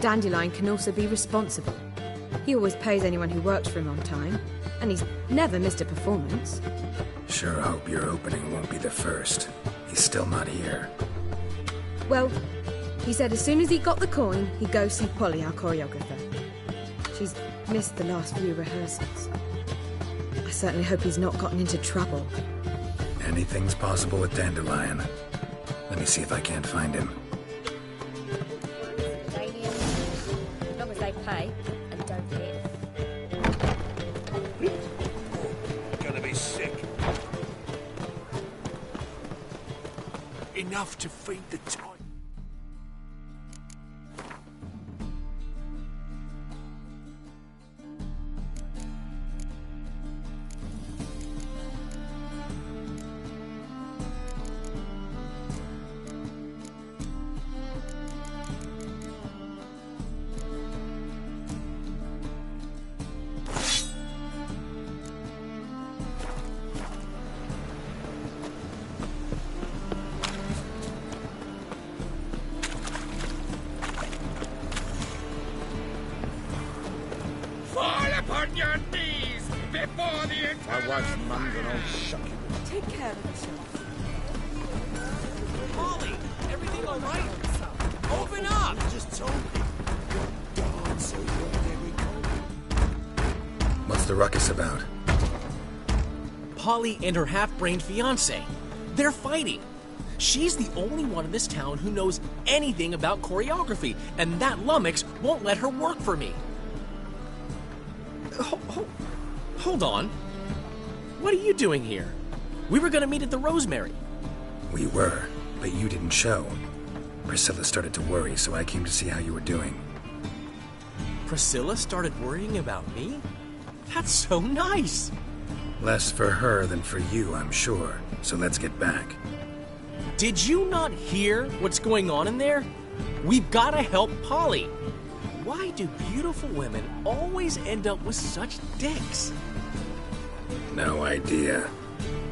Speaker 14: Dandelion can also be responsible. He always pays anyone who works for him on time, and he's never missed a performance.
Speaker 3: Sure hope your opening won't be the first. He's still not here.
Speaker 14: Well, he said as soon as he got the coin, he'd go see Polly, our choreographer. She's missed the last few rehearsals. I certainly hope he's not gotten into trouble.
Speaker 3: Anything's possible with Dandelion. Let me see if I can't find him.
Speaker 17: As long as they pay and don't hit.
Speaker 13: Gonna be sick. Enough to feed the time.
Speaker 8: On your knees before the entire...
Speaker 2: My wife's mum's an old shucky.
Speaker 18: Take care of yourself.
Speaker 7: Molly, everything all right? Open up!
Speaker 13: Just told me. God, so
Speaker 3: What's the ruckus about?
Speaker 7: Polly and her half-brained fiancé. They're fighting. She's the only one in this town who knows anything about choreography, and that lummox won't let her work for me. Hold on. What are you doing here? We were gonna meet at the Rosemary.
Speaker 3: We were, but you didn't show. Priscilla started to worry, so I came to see how you were doing.
Speaker 7: Priscilla started worrying about me? That's so nice!
Speaker 3: Less for her than for you, I'm sure. So let's get back.
Speaker 7: Did you not hear what's going on in there? We've gotta help Polly. Why do beautiful women always end up with such dicks?
Speaker 3: No idea.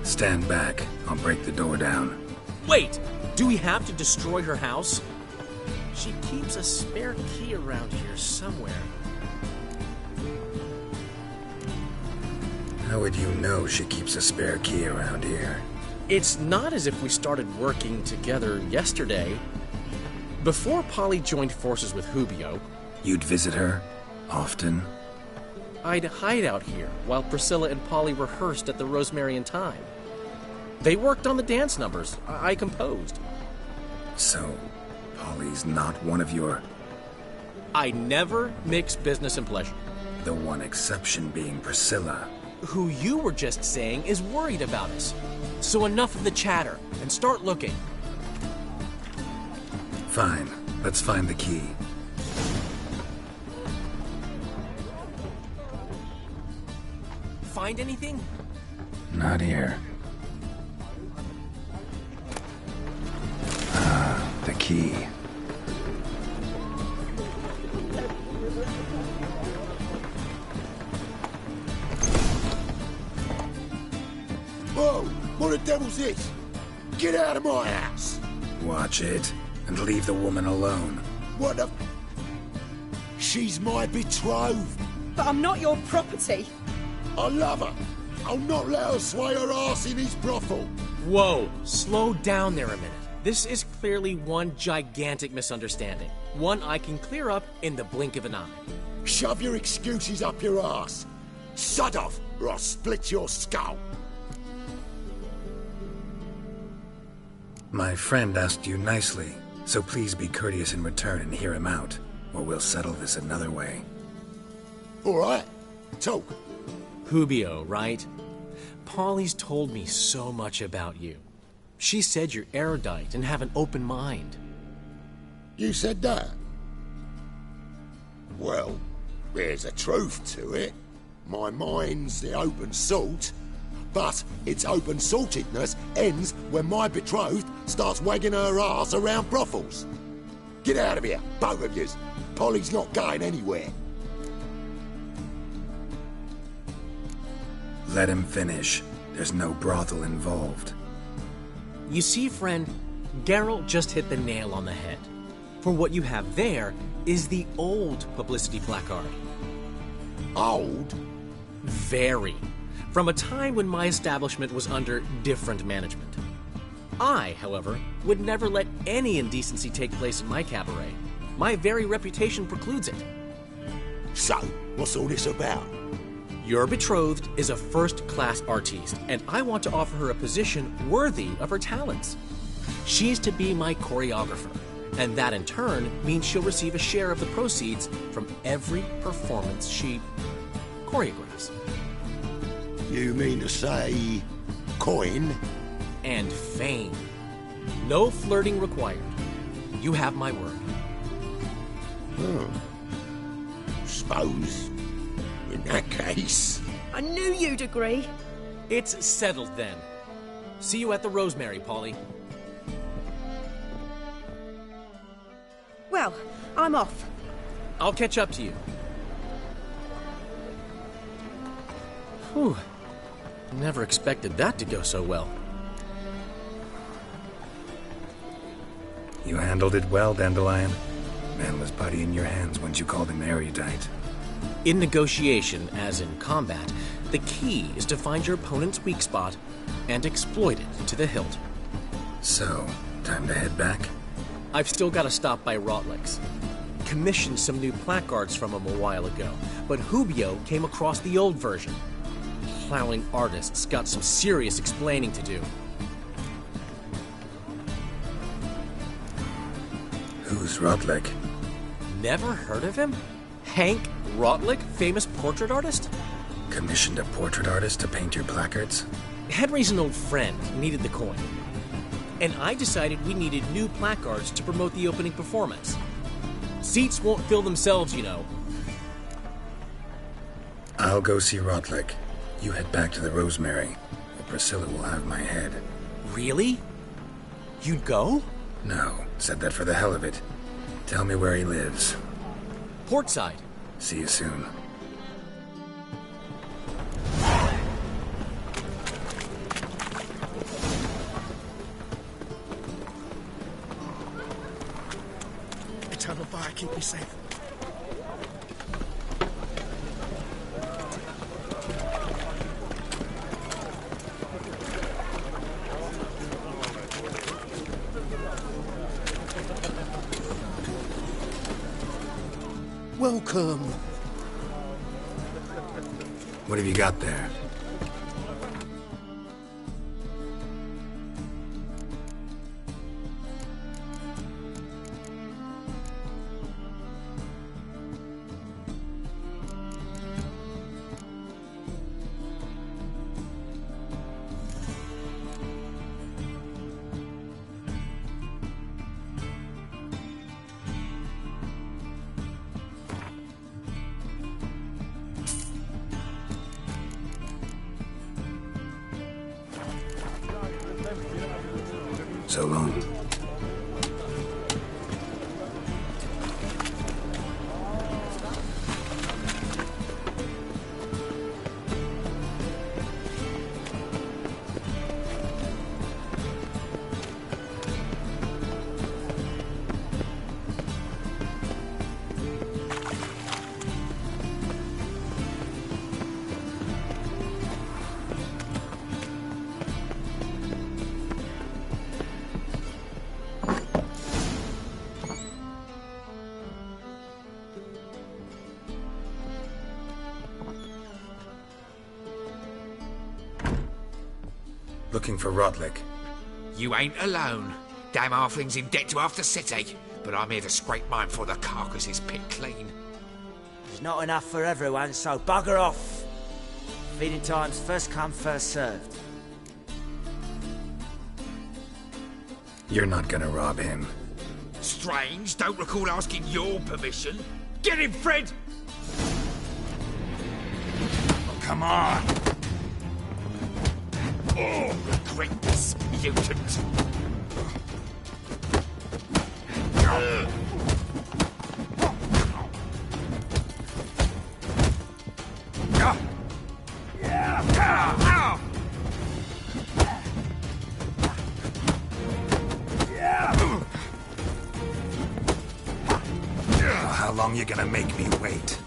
Speaker 3: Stand back. I'll break the door down.
Speaker 7: Wait! Do we have to destroy her house? She keeps a spare key around here somewhere.
Speaker 3: How would you know she keeps a spare key around here?
Speaker 7: It's not as if we started working together yesterday. Before Polly joined forces with Hubio...
Speaker 3: You'd visit her? Often?
Speaker 7: I'd hide out here while Priscilla and Polly rehearsed at the Rosemary and Thyme. They worked on the dance numbers. I composed.
Speaker 3: So, Polly's not one of your...
Speaker 7: I never mix business and pleasure.
Speaker 3: The one exception being Priscilla.
Speaker 7: Who you were just saying is worried about us. So enough of the chatter, and start looking.
Speaker 3: Fine. Let's find the key.
Speaker 7: Find anything?
Speaker 3: Not here. The key.
Speaker 2: Whoa! What the devil's this? Get out of my house!
Speaker 3: Watch it, and leave the woman alone.
Speaker 2: What the... She's my betrothed.
Speaker 18: But I'm not your property.
Speaker 2: I love her. I'll not let her sway her ass in his brothel.
Speaker 7: Whoa, slow down there a minute. This is clearly one gigantic misunderstanding. One I can clear up in the blink of an eye.
Speaker 2: Shove your excuses up your ass. Shut off, or I'll split your skull.
Speaker 3: My friend asked you nicely, so please be courteous in return and hear him out, or we'll settle this another way.
Speaker 2: All right, talk.
Speaker 7: Hubio, right? Polly's told me so much about you. She said you're erudite and have an open mind.
Speaker 2: You said that? Well, there's a truth to it. My mind's the open salt, but its open saltedness ends when my betrothed starts wagging her ass around brothels. Get out of here, both of yous. Polly's not going anywhere.
Speaker 3: Let him finish. There's no brothel involved.
Speaker 7: You see, friend, Geralt just hit the nail on the head. For what you have there is the old publicity placard.
Speaker 2: Old?
Speaker 7: Very. From a time when my establishment was under different management. I, however, would never let any indecency take place in my cabaret. My very reputation precludes it.
Speaker 2: So, what's all this about?
Speaker 7: Your betrothed is a first-class artiste, and I want to offer her a position worthy of her talents. She's to be my choreographer, and that in turn means she'll receive a share of the proceeds from every performance she choreographs.
Speaker 2: You mean to say... coin?
Speaker 7: And fame. No flirting required. You have my word.
Speaker 2: Suppose... in that case...
Speaker 18: I knew you'd agree.
Speaker 7: It's settled then. See you at the Rosemary, Polly.
Speaker 18: Well, I'm off.
Speaker 7: I'll catch up to you. Whew. Never expected that to go so well.
Speaker 3: You handled it well, Dandelion. Man was putty in your hands once you called him erudite.
Speaker 7: In negotiation, as in combat, the key is to find your opponent's weak spot and exploit it to the hilt.
Speaker 3: So, time to head back?
Speaker 7: I've still got to stop by Rotlick's. Commissioned some new placards from him a while ago, but Hubio came across the old version. Plowing artists got some serious explaining to do.
Speaker 3: Who's Rotlick?
Speaker 7: Never heard of him? Hank Rotlick, famous portrait artist?
Speaker 3: Commissioned a portrait artist to paint your placards?
Speaker 7: Henry's an old friend, needed the coin. And I decided we needed new placards to promote the opening performance. Seats won't fill themselves, you know.
Speaker 3: I'll go see Rotlick. You head back to the Rosemary, or Priscilla will have my head.
Speaker 7: Really? You'd go?
Speaker 3: No, said that for the hell of it. Tell me where he lives.
Speaker 7: Portside.
Speaker 3: See you soon.
Speaker 6: Eternal fire, keep me safe. come.
Speaker 3: What have you got there? So long. Looking for Rodlick.
Speaker 9: You ain't alone. Damn halfling's in debt to half the city, but I'm here to scrape mine before the carcass is picked clean.
Speaker 5: There's not enough for everyone, so bugger off. Feeding time's first come, first served.
Speaker 3: You're not gonna rob him.
Speaker 9: Strange, don't recall asking your permission. Get him, Fred!
Speaker 8: Oh, come on!
Speaker 9: Oh, regret this, mutant!
Speaker 3: How long you gonna make me wait?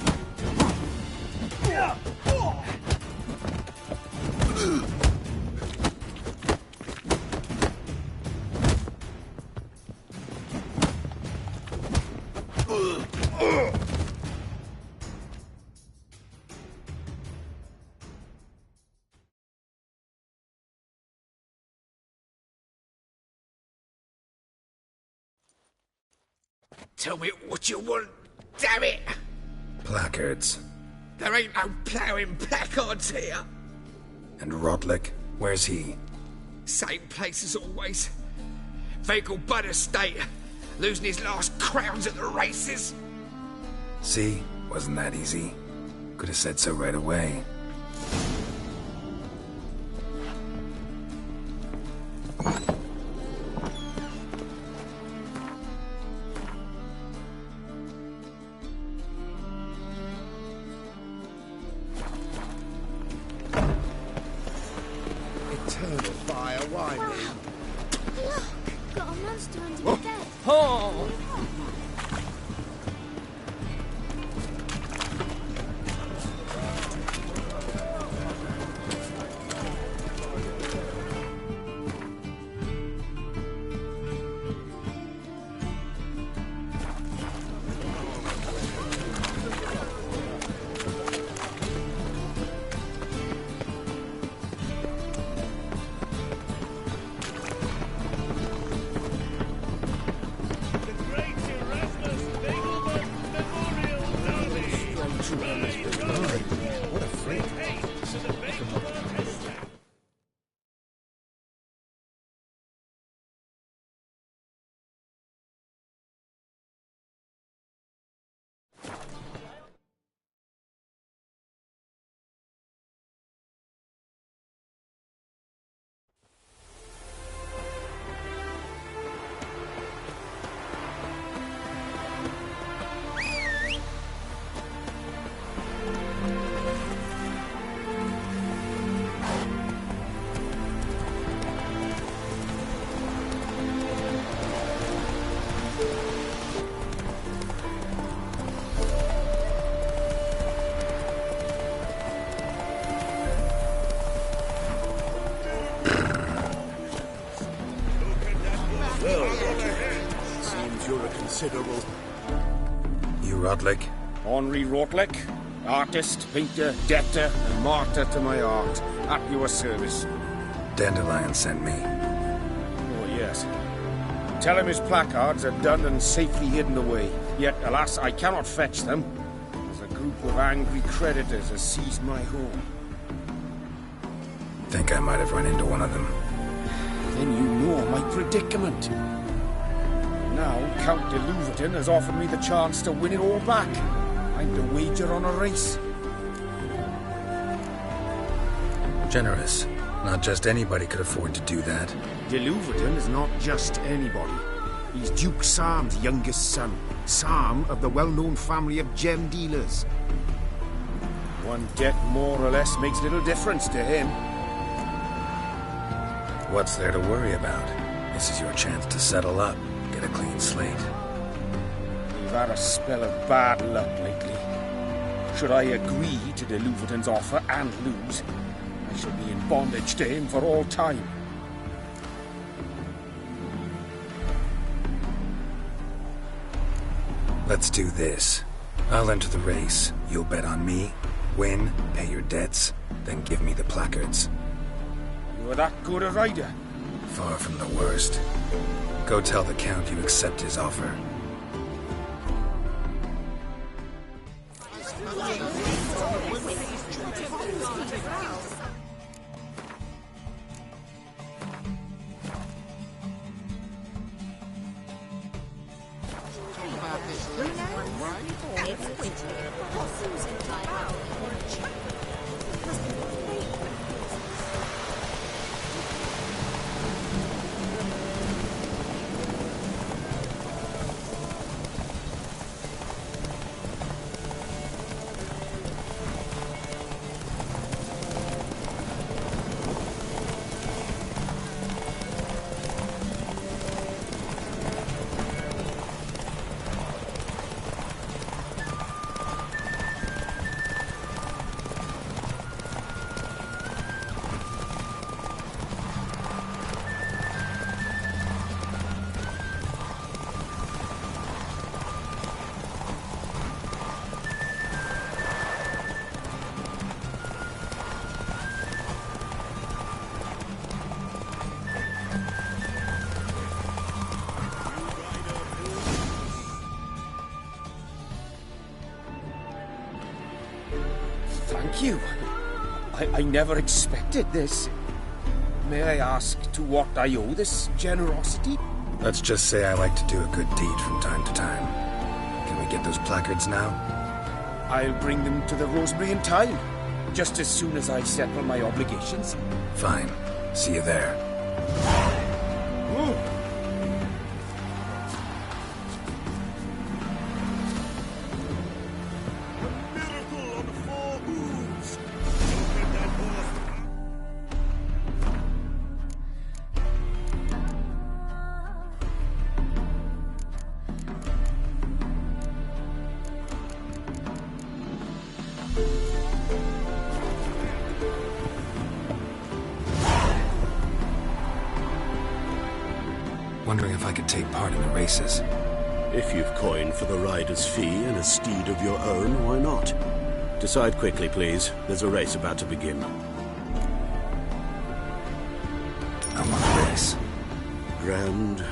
Speaker 9: Tell me what you want, damn it!
Speaker 3: Placards.
Speaker 9: There ain't no ploughing placards here.
Speaker 3: And Rodlick? Where's he?
Speaker 9: Same place as always. Vehicle Bud estate. Losing his last crowns at the races.
Speaker 3: See? Wasn't that easy? Could have said so right away.
Speaker 2: Eternal fire, why me?
Speaker 17: Look! Got a monster under the bed.
Speaker 7: Oh!
Speaker 2: What a freak.
Speaker 6: Seems you're a considerable...
Speaker 3: You Rodlick?
Speaker 19: Henri Rotlick, artist, painter, debtor, and martyr to my art, at your service.
Speaker 3: Dandelion sent me.
Speaker 19: Oh, yes. Tell him his placards are done and safely hidden away. Yet, alas, I cannot fetch them, as a group of angry creditors has seized my home.
Speaker 3: Think I might have run into one of them.
Speaker 19: Then you know my predicament. Now, Count de Louverton has offered me the chance to win it all back. I'm to wager on a race.
Speaker 3: Generous. Not just anybody could afford to do that.
Speaker 19: De Louverton is not just anybody. He's Duke Sam's youngest son. Sam of the well-known family of gem dealers. One debt more or less makes little difference to him.
Speaker 3: What's there to worry about? This is your chance to settle up, get a clean slate.
Speaker 19: We've had a spell of bad luck lately. Should I agree to de Louverton's offer and lose, I shall be in bondage to him for all time.
Speaker 3: Let's do this. I'll enter the race. You'll bet on me, win, pay your debts, then give me the placards.
Speaker 19: You're that good a rider?
Speaker 3: Far from the worst. Go tell the Count you accept his offer.
Speaker 19: Thank you. I never expected this. May I ask to what I owe this generosity?
Speaker 3: Let's just say I like to do a good deed from time to time. Can we get those placards now?
Speaker 19: I'll bring them to the Rosemary in time, just as soon as I settle my obligations.
Speaker 3: Fine. See you there. Wondering if I could take part in the races.
Speaker 20: If you've coin for the rider's fee and a steed of your own, why not? Decide quickly, please. There's a race about to begin.
Speaker 3: I want a race.
Speaker 20: Grand.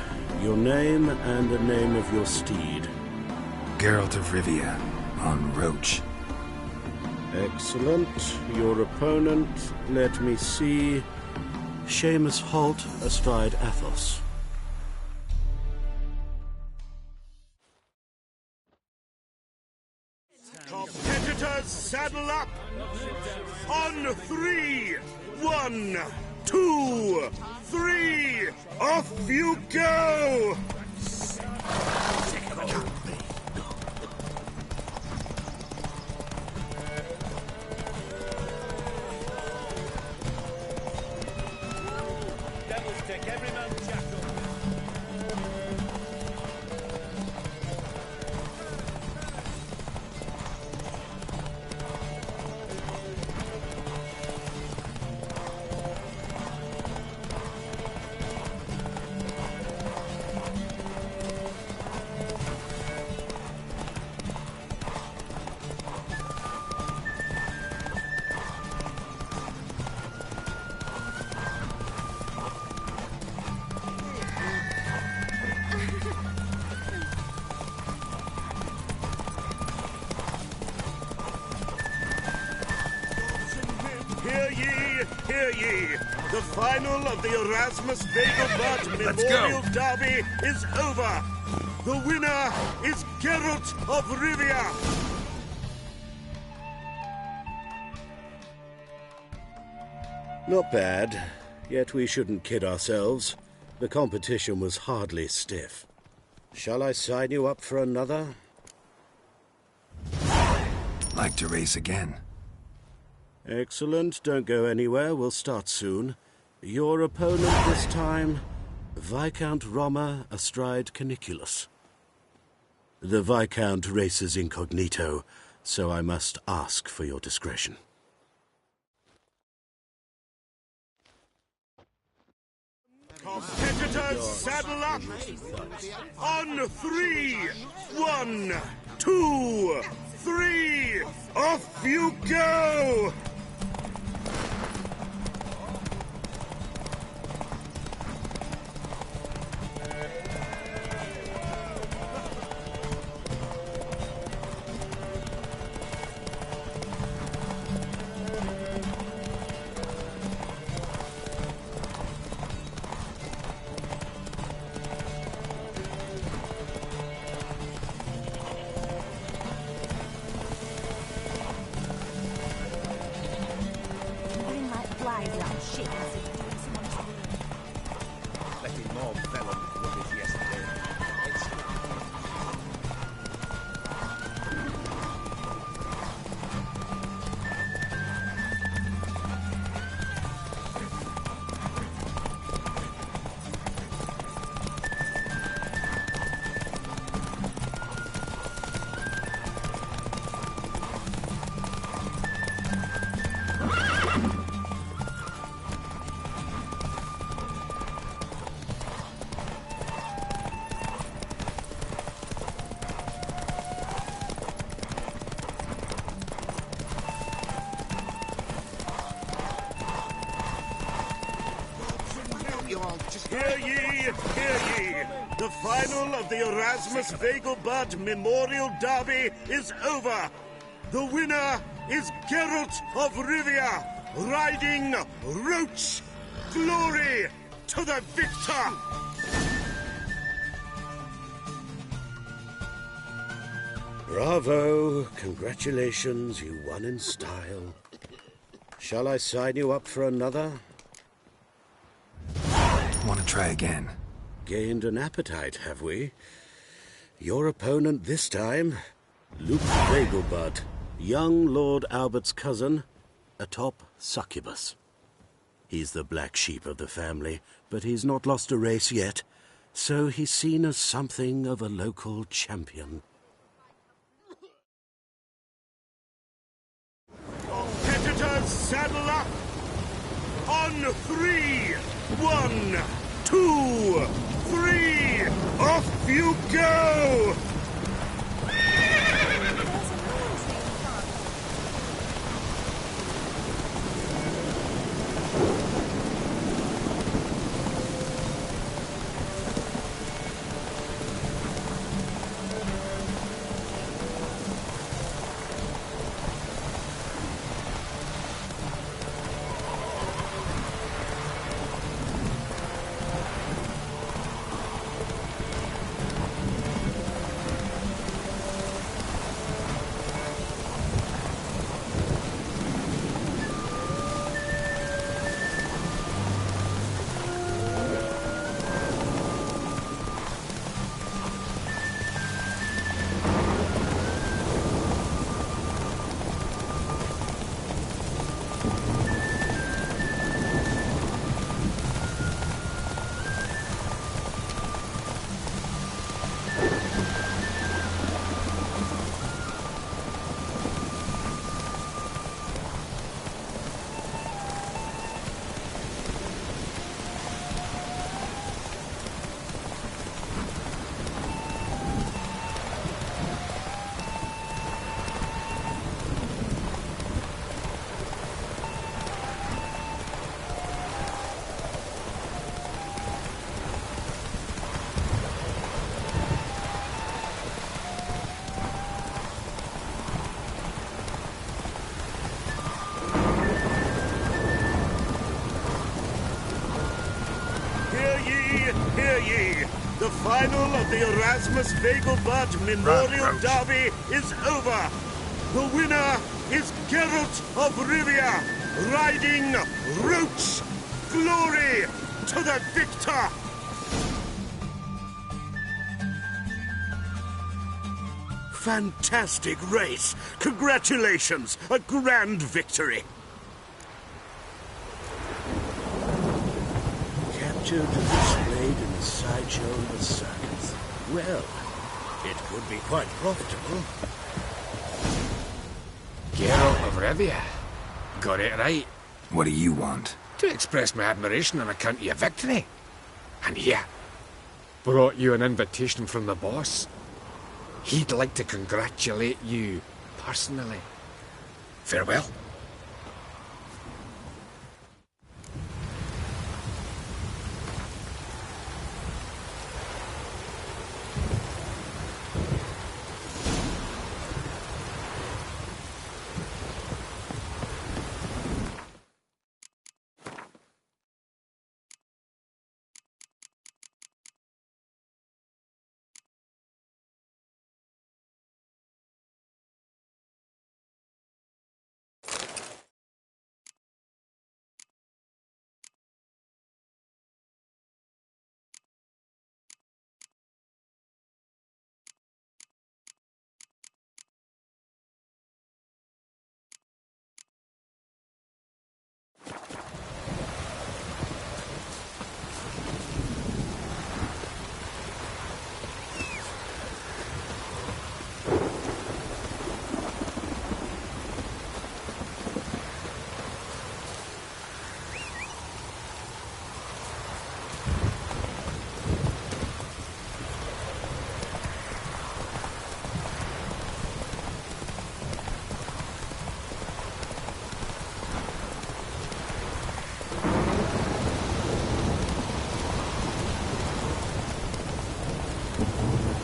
Speaker 20: Your name and the name of your steed.
Speaker 3: Geralt of Rivia, on Roach.
Speaker 20: Excellent. Your opponent, let me see. Seamus Holt astride Athos.
Speaker 13: Competitors, saddle up! On 3! 1, 2, 3! Off you go!
Speaker 21: Devil's Dick, every man jackal.
Speaker 13: Hear ye, hear ye. The final of the Erasmus Vegelbart
Speaker 3: Let's
Speaker 13: Memorial
Speaker 3: go.
Speaker 13: Derby is over. The winner is Geralt of Rivia.
Speaker 20: Not bad, yet we shouldn't kid ourselves. The competition was hardly stiff. Shall I sign you up for another?
Speaker 3: Like to race again.
Speaker 20: Excellent. Don't go anywhere. We'll start soon. Your opponent this time, Viscount Roma astride Caniculus. The Viscount races incognito, so I must ask for your discretion.
Speaker 13: Competitors, saddle up. On 3. 1, 2, 3. Off you go.
Speaker 19: Letting more fell on the rubbish yesterday.
Speaker 13: Hear ye, hear ye. The final of the Erasmus Vegelbart Memorial Derby is over. The winner is Geralt of Rivia, riding Roach. Glory to the victor!
Speaker 20: Bravo! Congratulations, you won in style. Shall I sign you up for another?
Speaker 3: Want to try again?
Speaker 20: Gained an appetite, have we? Your opponent this time, Luke Vegelbud, young Lord Albert's cousin, atop Succubus. He's the black sheep of the family, but he's not lost a race yet, so he's seen as something of a local champion.
Speaker 13: Competitors, saddle up! On 3, 1, 2, 3, off you go! hear ye! The final of the Erasmus Vegelbud Memorial Derby is over! The winner is Geralt of Rivia, riding Roach! Glory to the victor! Fantastic race! Congratulations! A grand victory!
Speaker 20: Captured and displayed in the sideshow of the circus. Well, it could be quite profitable.
Speaker 19: Geralt of Rivia. Got it right.
Speaker 3: What do you want?
Speaker 19: To express my admiration on account of your victory. And here, brought you an invitation from the boss. He'd like to congratulate you personally. Farewell.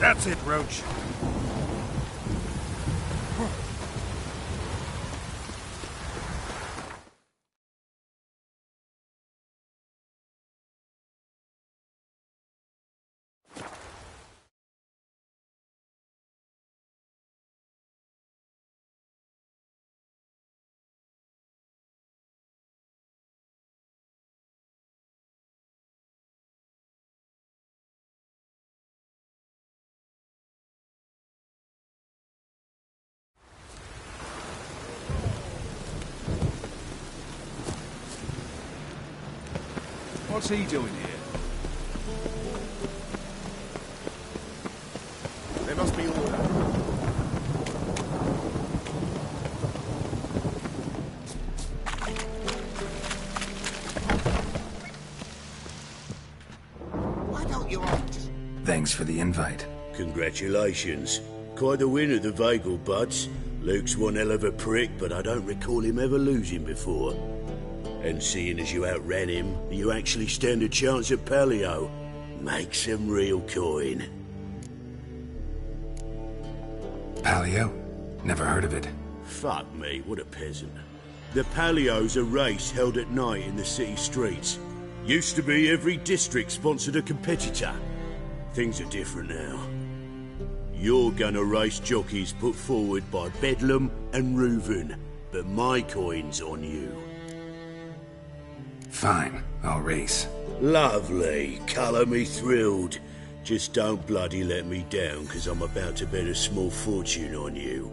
Speaker 2: That's it, Roach. What's he doing here? There must be order.
Speaker 8: Why don't you all just...
Speaker 3: Thanks for the invite.
Speaker 20: Congratulations. Quite the winner, the Vegelbuds. Luke's one hell of a prick, but I don't recall him ever losing before. And seeing as you outran him, you actually stand a chance at Paleo. Make some real coin.
Speaker 3: Paleo? Never heard of it.
Speaker 20: Fuck me, what a peasant. The Paleo's a race held at night in the city streets. Used to be every district sponsored a competitor. Things are different now. You're gonna race jockeys put forward by Bedlam and Reuven, but my coin's on you.
Speaker 3: Fine, I'll race.
Speaker 20: Lovely. Colour me thrilled. Just don't bloody let me down, because I'm about to bet a small fortune on you.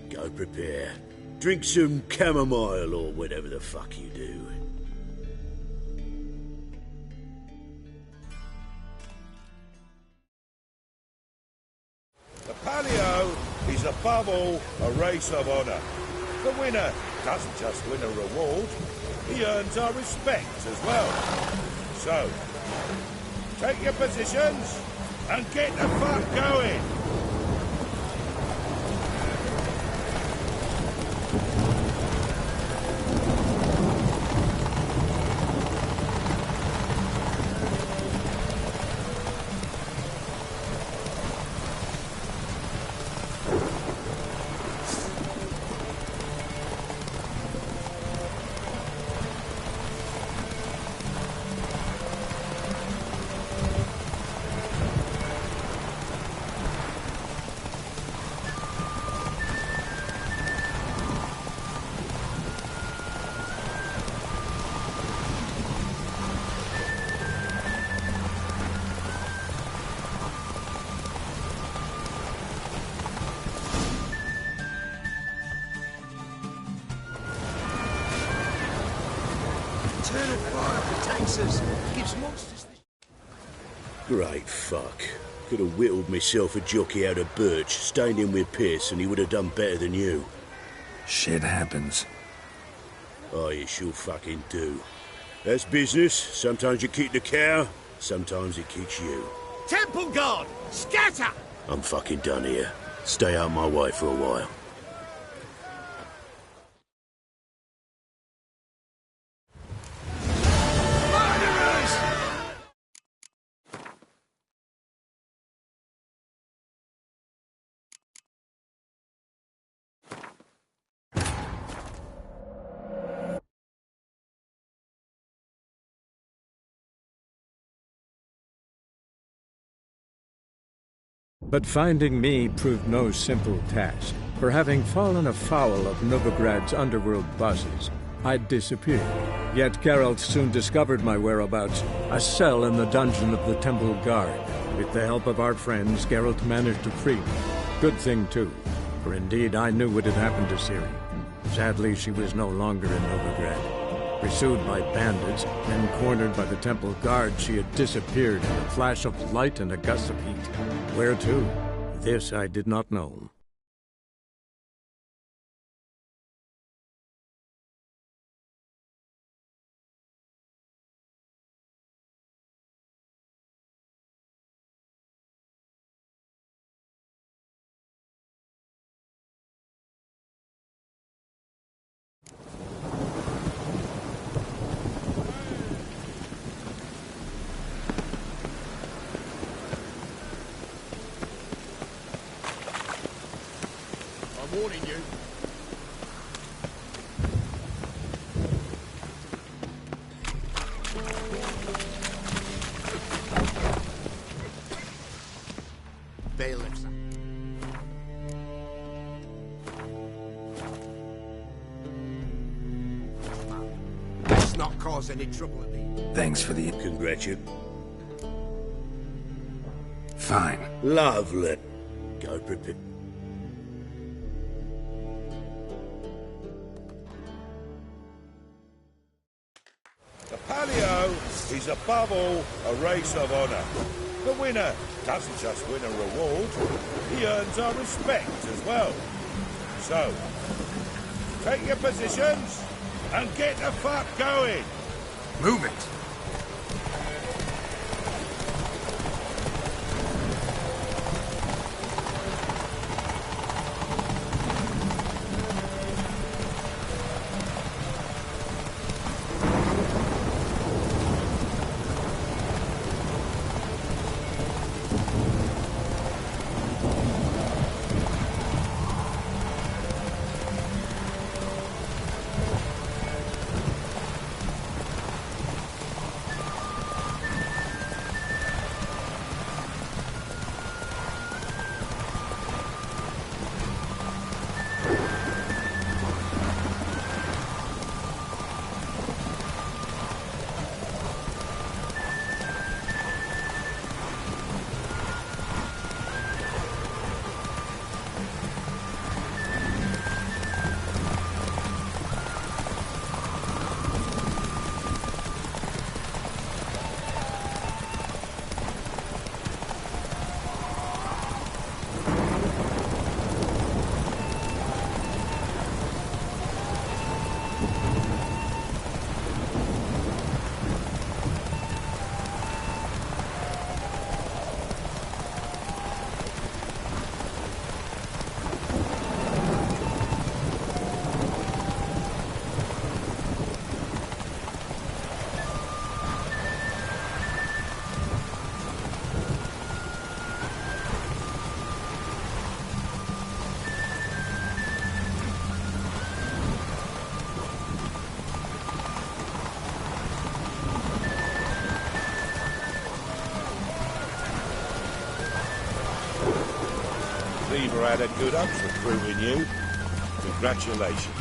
Speaker 20: Go prepare. Drink some chamomile or whatever the fuck you do.
Speaker 1: The Paleo is above all a race of honour. The winner doesn't just win a reward, he earns our respect as well. So, take your positions and get the fuck going.
Speaker 2: eternal fire protects us. Gives monsters this...
Speaker 20: Great fuck. Could have whittled myself a jockey out of birch, stayed in with Pierce, and he would have done better than you.
Speaker 3: Shit happens.
Speaker 20: Oh, it sure fucking do. That's business. Sometimes you kick the cow, sometimes it kicks you.
Speaker 13: Temple Guard! Scatter!
Speaker 20: I'm fucking done here. Stay out my way for a while.
Speaker 12: But finding me proved no simple task, for having fallen afoul of Novigrad's underworld bosses, I'd disappeared. Yet Geralt soon discovered my whereabouts, a cell in the dungeon of the Temple Guard. With the help of our friends, Geralt managed to free me. Good thing, too, for indeed I knew what had happened to Ciri. Sadly, she was no longer in Novigrad. Pursued by bandits, then cornered by the Temple Guard, she had disappeared in a flash of light and a gust of heat. Where to? This I did not know.
Speaker 2: I'm warning you. Bailiffs. Let's not cause any trouble at me.
Speaker 3: Thanks for the...
Speaker 20: Congratulate.
Speaker 3: Fine.
Speaker 20: Lovely. Go prepare.
Speaker 13: The Palio is above all a race of honour. The winner doesn't just win a reward, he earns our respect as well. So, take your positions and get the fuck going.
Speaker 19: Move it.
Speaker 13: Beaver had a good up for proving you. Congratulations.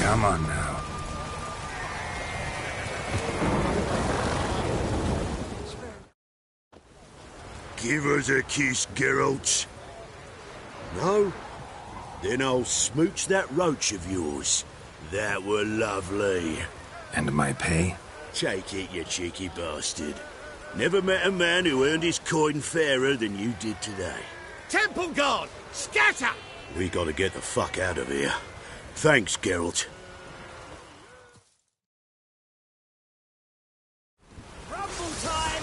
Speaker 3: Come on now.
Speaker 20: Give us a kiss, Geralt. No? Then I'll smooch that roach of yours. That were lovely.
Speaker 3: And my pay?
Speaker 13: Take it, you cheeky bastard. Never met a man who earned his coin fairer than you did today.
Speaker 4: Temple Guard! Scatter!
Speaker 13: We gotta get the fuck out of here. Thanks, Geralt.
Speaker 4: Rumble time!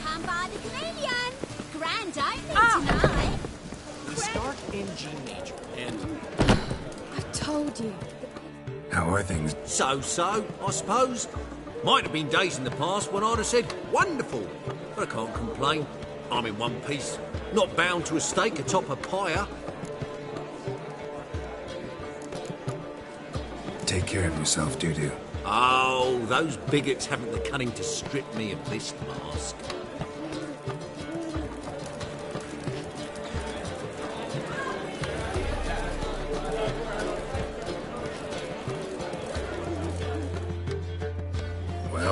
Speaker 22: Come by the chameleon! Grand opening tonight!
Speaker 7: We start in G major, and
Speaker 14: I told you.
Speaker 3: How are things?
Speaker 23: So, I suppose. Might have been days in the past when I'd have said, wonderful. But I can't complain. I'm in one piece. Not bound to a stake atop a pyre.
Speaker 3: Take care of yourself, Dudu.
Speaker 23: Oh, those bigots haven't the cunning to strip me of this mask.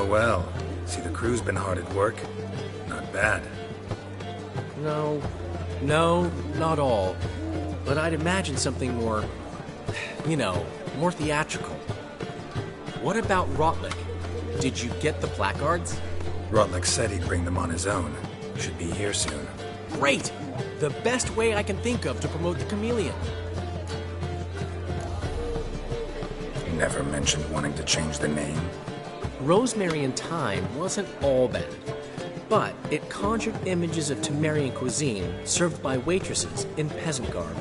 Speaker 3: Well. See, the crew's been hard at work. Not bad.
Speaker 7: no, not all. But I'd imagine something more, more theatrical. What about Rotlick? Did you get the placards?
Speaker 3: Rotlick said he'd bring them on his own. Should be here soon.
Speaker 7: Great! The best way I can think of to promote the chameleon.
Speaker 3: Never mentioned wanting to change the name.
Speaker 7: Rosemary and Thyme wasn't all bad, but it conjured images of Temerian cuisine served by waitresses in peasant garb.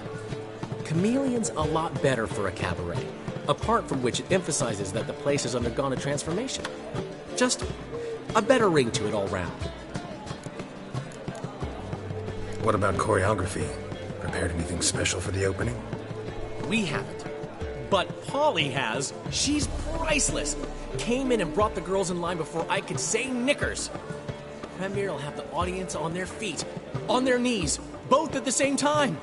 Speaker 7: Chameleon's a lot better for a cabaret, apart from which it emphasizes that the place has undergone a transformation. Just a better ring to it all round.
Speaker 3: What about choreography? Prepared anything special for the opening?
Speaker 7: We haven't. But Polly has. She's priceless. Came in and brought the girls in line before I could say knickers. Premier will have the audience on their feet, on their knees, both at the same time.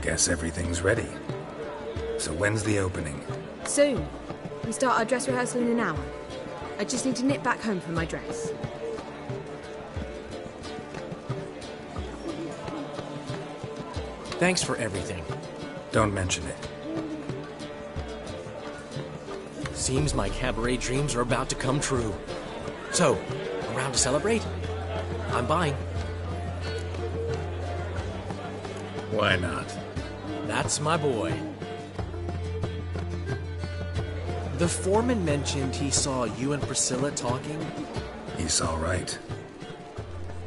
Speaker 3: Guess everything's ready. So when's the opening?
Speaker 14: Soon. We start our dress rehearsal in an hour. I just need to nip back home for my dress.
Speaker 7: Thanks for everything.
Speaker 3: Don't mention it.
Speaker 7: Seems my cabaret dreams are about to come true. So, around to celebrate? I'm buying.
Speaker 3: Why not?
Speaker 7: That's my boy. The foreman mentioned he saw you and Priscilla talking.
Speaker 3: He saw right.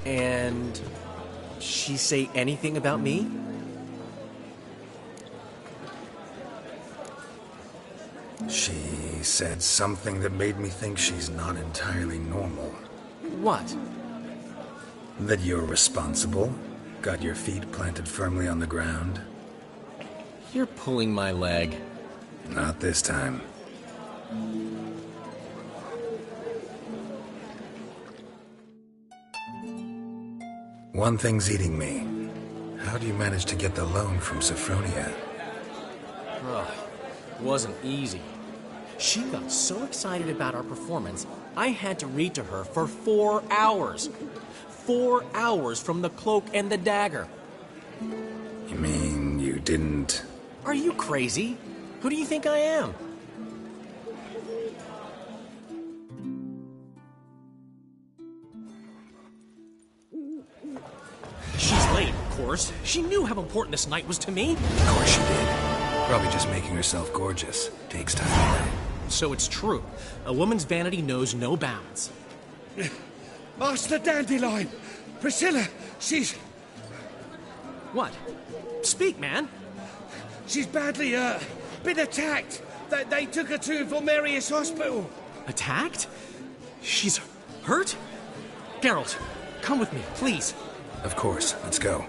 Speaker 7: And she say anything about me?
Speaker 3: She said something that made me think she's not entirely normal.
Speaker 7: What?
Speaker 3: That you're responsible, got your feet planted firmly on the ground.
Speaker 7: You're pulling my leg.
Speaker 3: Not this time. One thing's eating me. How do you manage to get the loan from Sophronia?
Speaker 7: Ugh, wasn't easy. She got so excited about our performance, I had to read to her for 4 hours. 4 hours from the Cloak and the Dagger.
Speaker 3: You mean you didn't...
Speaker 7: Are you crazy? Who do you think I am? course. She knew how important this night was to me.
Speaker 3: Of course she did. Probably just making herself gorgeous. Takes time.
Speaker 7: So it's true. A woman's vanity knows no bounds.
Speaker 4: Master Dandelion! Priscilla, she's...
Speaker 7: What? Speak, man.
Speaker 4: She's badly, been attacked. They took her to Vulmerius Hospital.
Speaker 7: Attacked? She's hurt? Geralt, come with me, please.
Speaker 3: Of course. Let's go.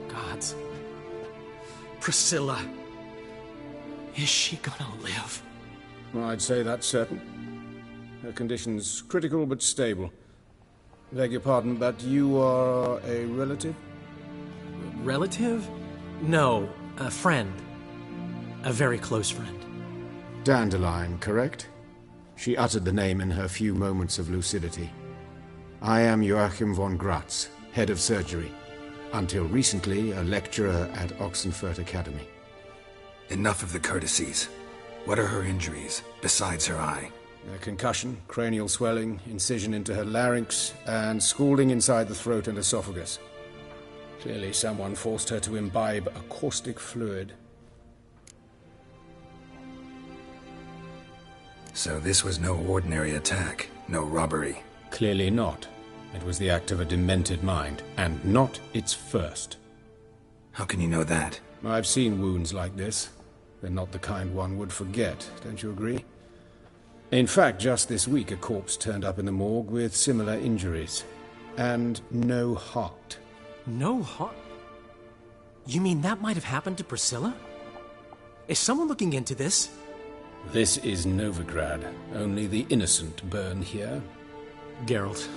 Speaker 7: Gods. Priscilla. Is she gonna live?
Speaker 19: Well, I'd say that's certain. Her condition's critical but stable. Beg your pardon, but you are a relative?
Speaker 7: Relative? No, a friend. A very close friend.
Speaker 19: Dandelion, correct? She uttered the name in her few moments of lucidity. I am Joachim von Gratz, head of surgery. Until recently, a lecturer at Oxenfurt Academy.
Speaker 3: Enough of the courtesies. What are her injuries, besides her eye?
Speaker 19: A concussion, cranial swelling, incision into her larynx, and scalding inside the throat and esophagus. Clearly someone forced her to imbibe a caustic fluid.
Speaker 3: So this was no ordinary attack, no robbery.
Speaker 19: Clearly not. It was the act of a demented mind, and not its first.
Speaker 3: How can you know that?
Speaker 19: I've seen wounds like this. They're not the kind one would forget, don't you agree? In fact, just this week a corpse turned up in the morgue with similar injuries. And no heart.
Speaker 7: No heart? You mean that might have happened to Priscilla? Is someone looking into this?
Speaker 19: This is Novigrad. Only the innocent burn here.
Speaker 7: Geralt,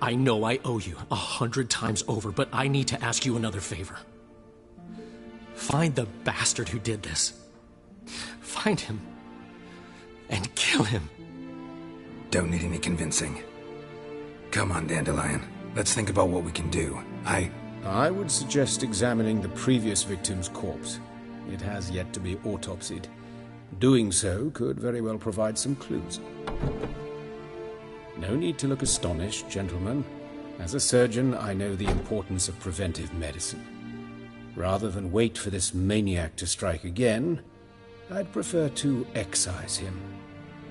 Speaker 7: I know I owe you 100 times over, but I need to ask you another favor. Find the bastard who did this. Find him. And kill him.
Speaker 3: Don't need any convincing. Come on, Dandelion. Let's think about what we can do.
Speaker 19: I would suggest examining the previous victim's corpse. It has yet to be autopsied. Doing so could very well provide some clues. No need to look astonished, gentlemen. As a surgeon, I know the importance of preventive medicine. Rather than wait for this maniac to strike again, I'd prefer to excise him.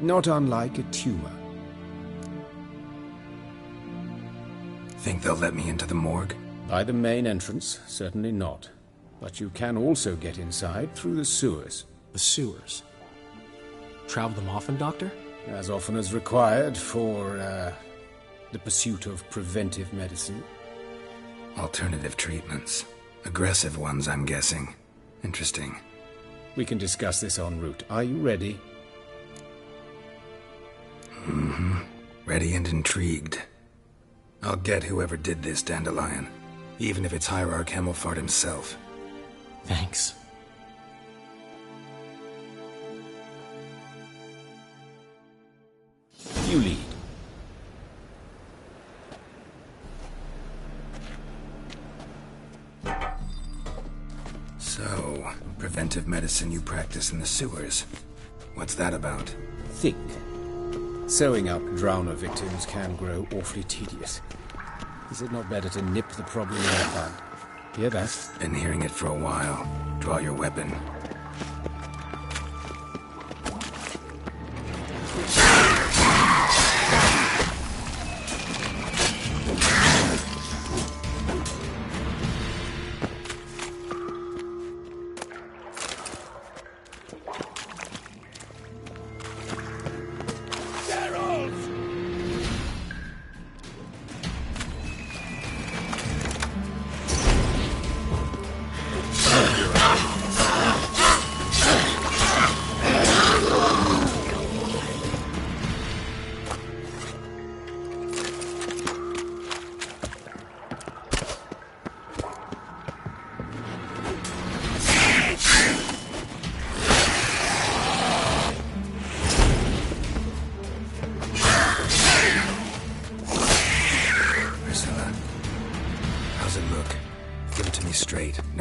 Speaker 19: Not unlike a tumor.
Speaker 3: Think they'll let me into the morgue?
Speaker 19: By the main entrance, certainly not. But you can also get inside through the sewers.
Speaker 7: The sewers? Travel them often, Doctor?
Speaker 19: As often as required for, the pursuit of preventive medicine.
Speaker 3: Alternative treatments. Aggressive ones, I'm guessing. Interesting.
Speaker 19: We can discuss this en route. Are you ready?
Speaker 3: Mm-hmm. Ready and intrigued. I'll get whoever did this, Dandelion. Even if it's Hierarch Hemmelfart himself.
Speaker 7: Thanks.
Speaker 19: You lead.
Speaker 3: So, preventive medicine you practice in the sewers. What's that about?
Speaker 19: Think. Sewing up drowner victims can grow awfully tedious. Is it not better to nip the problem in the bud? Hear that?
Speaker 3: Been hearing it for a while. Draw your weapon.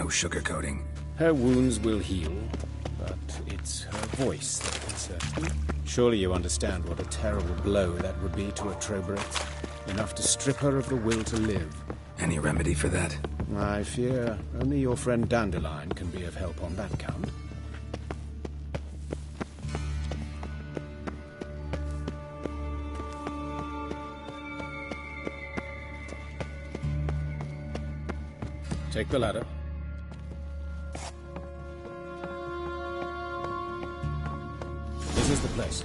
Speaker 3: Sugarcoating.
Speaker 19: Her wounds will heal, but it's her voice that concerns me. Surely you understand what a terrible blow that would be to a Trowbridge. Enough to strip her of the will to live.
Speaker 3: Any remedy for that?
Speaker 19: I fear only your friend Dandelion can be of help on that count. Take the ladder. This is the place.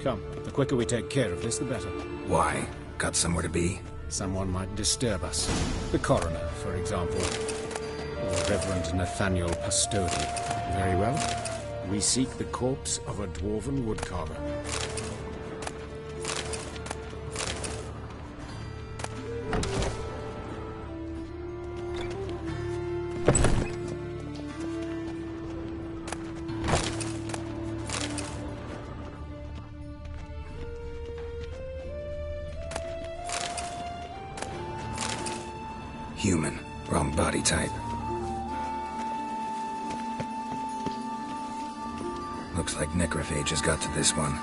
Speaker 19: Come, the quicker we take care of this, the better.
Speaker 3: Why? Got somewhere to be?
Speaker 19: Someone might disturb us. The coroner, for example. Or Reverend Nathaniel Pastodi. Very well. We seek the corpse of a dwarven woodcarver.
Speaker 3: Human. Wrong body type. Looks like necrophage has got to this one.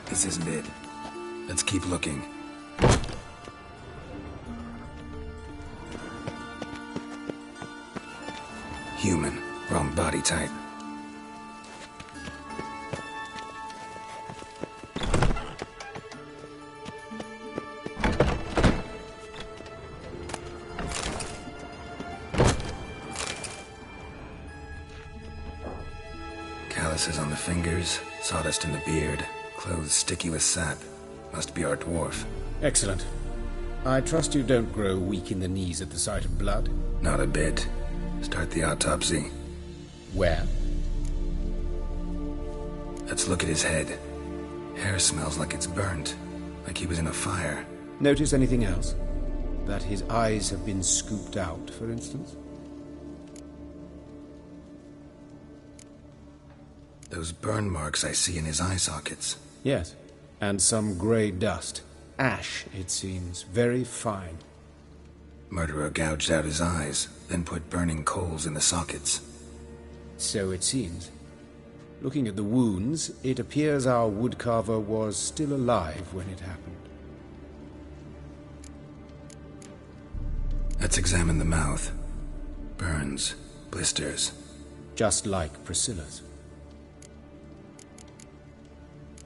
Speaker 3: This isn't it. Let's keep looking. Human. Wrong body type. Calluses on the fingers, sawdust in the beard. Clothes sticky with sap. Must be our dwarf.
Speaker 19: Excellent. I trust you don't grow weak in the knees at the sight of blood?
Speaker 3: Not a bit. Start the autopsy.
Speaker 19: Where?
Speaker 3: Let's look at his head. Hair smells like it's burnt. Like he was in a fire.
Speaker 19: Notice anything else? That his eyes have been scooped out, for instance?
Speaker 3: Those burn marks I see in his eye sockets.
Speaker 19: Yes, and some grey dust. Ash, it seems. Very fine.
Speaker 3: Murderer gouged out his eyes, then put burning coals in the sockets.
Speaker 19: So it seems. Looking at the wounds, it appears our woodcarver was still alive when it happened.
Speaker 3: Let's examine the mouth. Burns, blisters.
Speaker 19: Just like Priscilla's.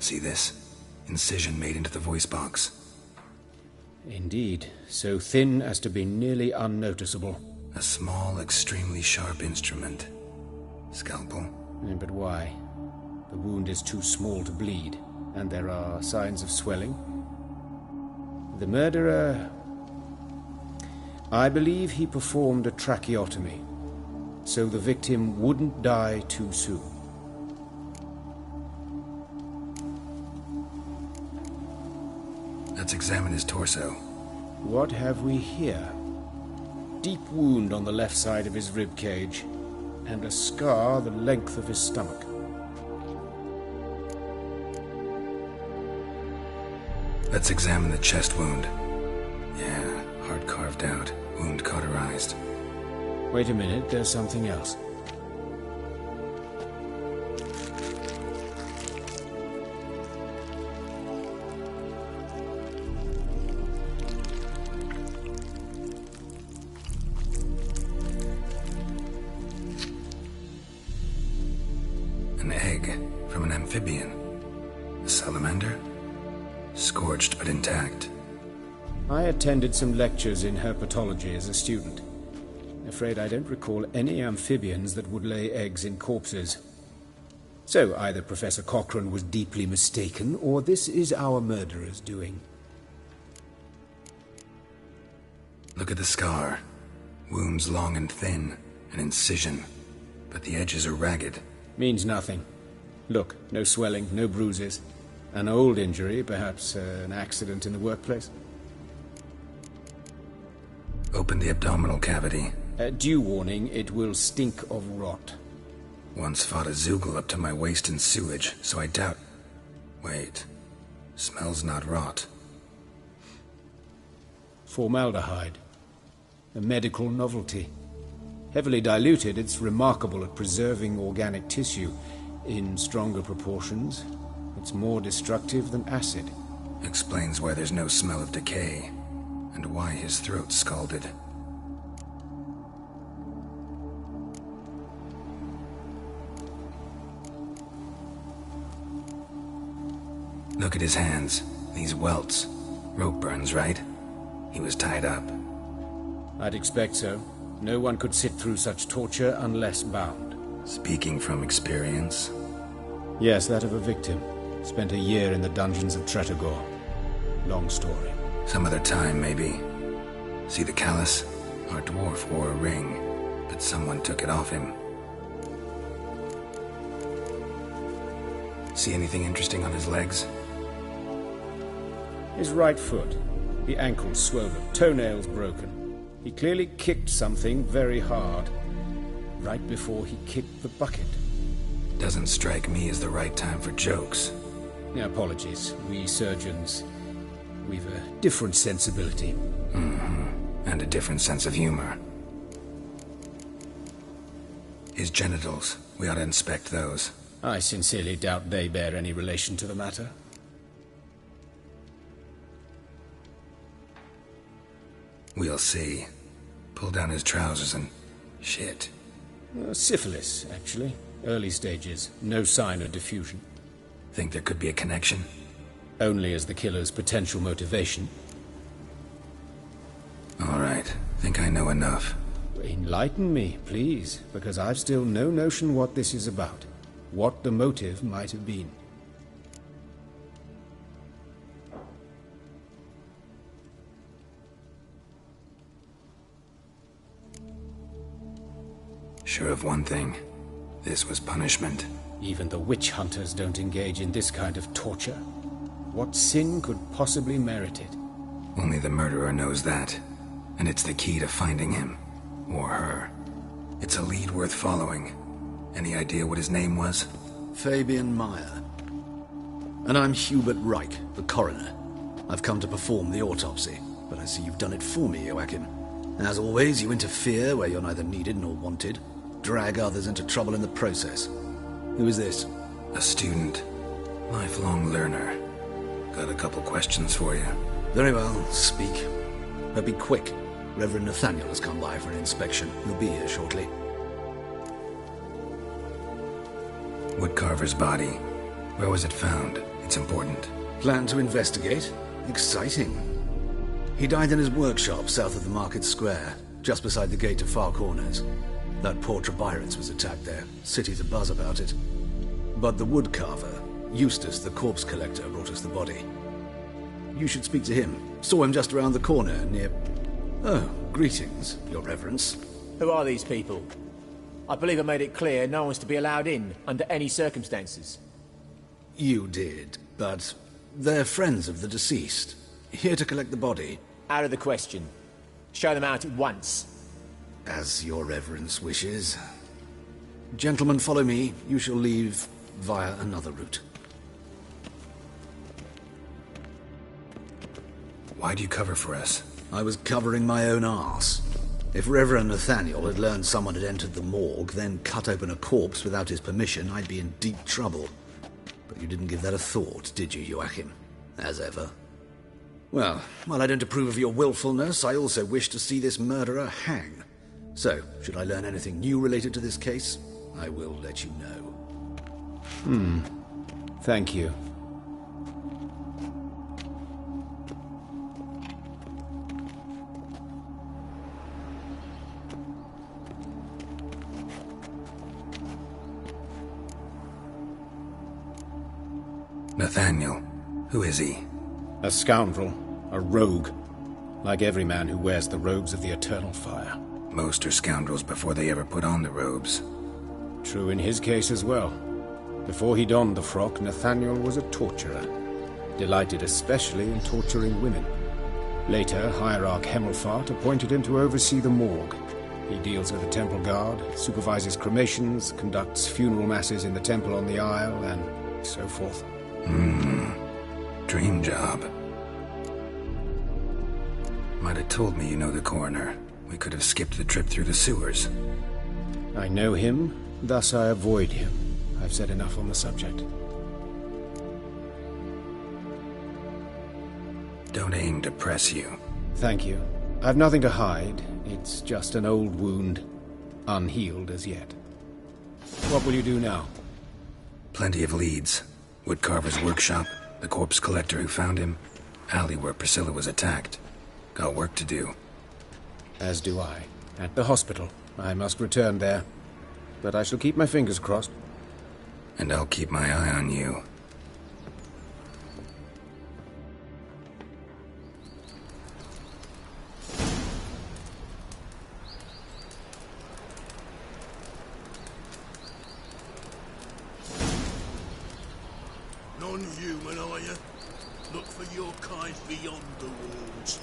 Speaker 3: See this? Incision made into the voice box.
Speaker 19: Indeed, so thin as to be nearly unnoticeable.
Speaker 3: A small, extremely sharp instrument. Scalpel.
Speaker 19: But why? The wound is too small to bleed, and there are signs of swelling. The murderer... I believe he performed a tracheotomy, so the victim wouldn't die too soon.
Speaker 3: Let's examine his torso.
Speaker 19: What have we here? Deep wound on the left side of his rib cage, and a scar the length of his stomach.
Speaker 3: Let's examine the chest wound. Yeah, heart carved out, wound cauterized.
Speaker 19: Wait a minute, there's something else.
Speaker 3: An egg from an amphibian. A salamander? Scorched but intact.
Speaker 19: I attended some lectures in herpetology as a student. Afraid I don't recall any amphibians that would lay eggs in corpses. So either Professor Cochrane was deeply mistaken, or this is our murderer's doing.
Speaker 3: Look at the scar. Wounds long and thin. An incision. But the edges are ragged.
Speaker 19: Means nothing. Look, no swelling, no bruises.
Speaker 10: An old injury, perhaps an accident in the workplace?
Speaker 3: Open the abdominal cavity.
Speaker 10: Due warning, it will stink of rot.
Speaker 3: Once fought a Zoogle up to my waist in sewage, so I doubt... Wait. Smells not rot.
Speaker 10: Formaldehyde. A medical novelty. Heavily diluted, it's remarkable at preserving organic tissue. In stronger proportions, it's more destructive than acid.
Speaker 3: Explains why there's no smell of decay, and why his throat's scalded. Look at his hands. These welts. Rope burns, right? He was tied up.
Speaker 10: I'd expect so. No one could sit through such torture unless bound.
Speaker 3: Speaking from experience?
Speaker 10: Yes, that of a victim. Spent a year in the dungeons of Tretogor. Long story.
Speaker 3: Some other time, maybe. See the callus? Our dwarf wore a ring, but someone took it off him. See anything interesting on his legs?
Speaker 10: His right foot. The ankle's swollen, toenails broken. He clearly kicked something very hard, right before he kicked the bucket.
Speaker 3: Doesn't strike me as the right time for jokes.
Speaker 10: Apologies. We surgeons, we've a different sensibility.
Speaker 3: Mm-hmm. And a different sense of humor. His genitals. We ought to inspect those.
Speaker 10: I sincerely doubt they bear any relation to the matter.
Speaker 3: We'll see. Pull down his trousers and... shit.
Speaker 10: Syphilis, actually. Early stages. No sign of diffusion.
Speaker 3: Think there could be a connection?
Speaker 10: Only as the killer's potential motivation.
Speaker 3: All right. Think I know enough.
Speaker 10: Enlighten me, please, because I've still no notion what this is about. What the motive might have been.
Speaker 3: Sure of one thing. This was punishment.
Speaker 10: Even the witch hunters don't engage in this kind of torture. What sin could possibly merit it?
Speaker 3: Only the murderer knows that. And it's the key to finding him. Or her. It's a lead worth following. Any idea what his name was?
Speaker 11: Fabian Meyer. And I'm Hubert Reich, the coroner. I've come to perform the autopsy, but I see you've done it for me, Joachim. As always, you interfere where you're neither needed nor wanted. Drag others into trouble in the process. Who is this?
Speaker 3: A student. Lifelong learner. Got a couple questions for you.
Speaker 11: Very well, speak. But be quick. Reverend Nathaniel has come by for an inspection. He'll be here shortly.
Speaker 3: Woodcarver's body. Where was it found? It's important.
Speaker 11: Plan to investigate? Exciting. He died in his workshop south of the Market Square, just beside the gate to Far Corners. That poor Trebirans was attacked there. City's abuzz about it. But the woodcarver, Eustace the corpse collector, brought us the body. You should speak to him. Saw him just around the corner near... Oh, greetings, Your Reverence.
Speaker 15: Who are these people? I believe I made it clear no one's to be allowed in, under any circumstances.
Speaker 11: You did, but they're friends of the deceased. Here to collect the body.
Speaker 15: Out of the question. Show them out at once.
Speaker 11: As Your Reverence wishes. Gentlemen, follow me. You shall leave via another route.
Speaker 3: Why'd you cover for us?
Speaker 11: I was covering my own arse. If Reverend Nathaniel had learned someone had entered the morgue, then cut open a corpse without his permission, I'd be in deep trouble. But you didn't give that a thought, did you, Joachim? As ever. Well, while I don't approve of your willfulness, I also wish to see this murderer hang. So, should I learn anything new related to this case, I will let you know.
Speaker 10: Thank you.
Speaker 3: Nathaniel. Who is he?
Speaker 10: A scoundrel. A rogue. Like every man who wears the robes of the Eternal Fire.
Speaker 3: Most are scoundrels before they ever put on the robes.
Speaker 10: True in his case as well. Before he donned the frock, Nathaniel was a torturer. delighted especially in torturing women. Later, Hierarch Hemmelfart appointed him to oversee the morgue. He deals with the temple guard, supervises cremations, conducts funeral masses in the temple on the Isle, and so forth.
Speaker 3: Dream job. Might have told me you know the coroner. We could have skipped the trip through the sewers.
Speaker 10: I know him, thus I avoid him. I've said enough on the subject.
Speaker 3: Don't aim to press you.
Speaker 10: Thank you. I've nothing to hide. It's just an old wound, unhealed as yet. What will you do now?
Speaker 3: Plenty of leads. Woodcarver's workshop, the corpse collector who found him, alley where Priscilla was attacked. Got work to do.
Speaker 10: As do I. At the hospital. I must return there. But I shall keep my fingers crossed.
Speaker 3: And I'll keep my eye on you.
Speaker 8: Non-human, are you? Look for your kind beyond the walls.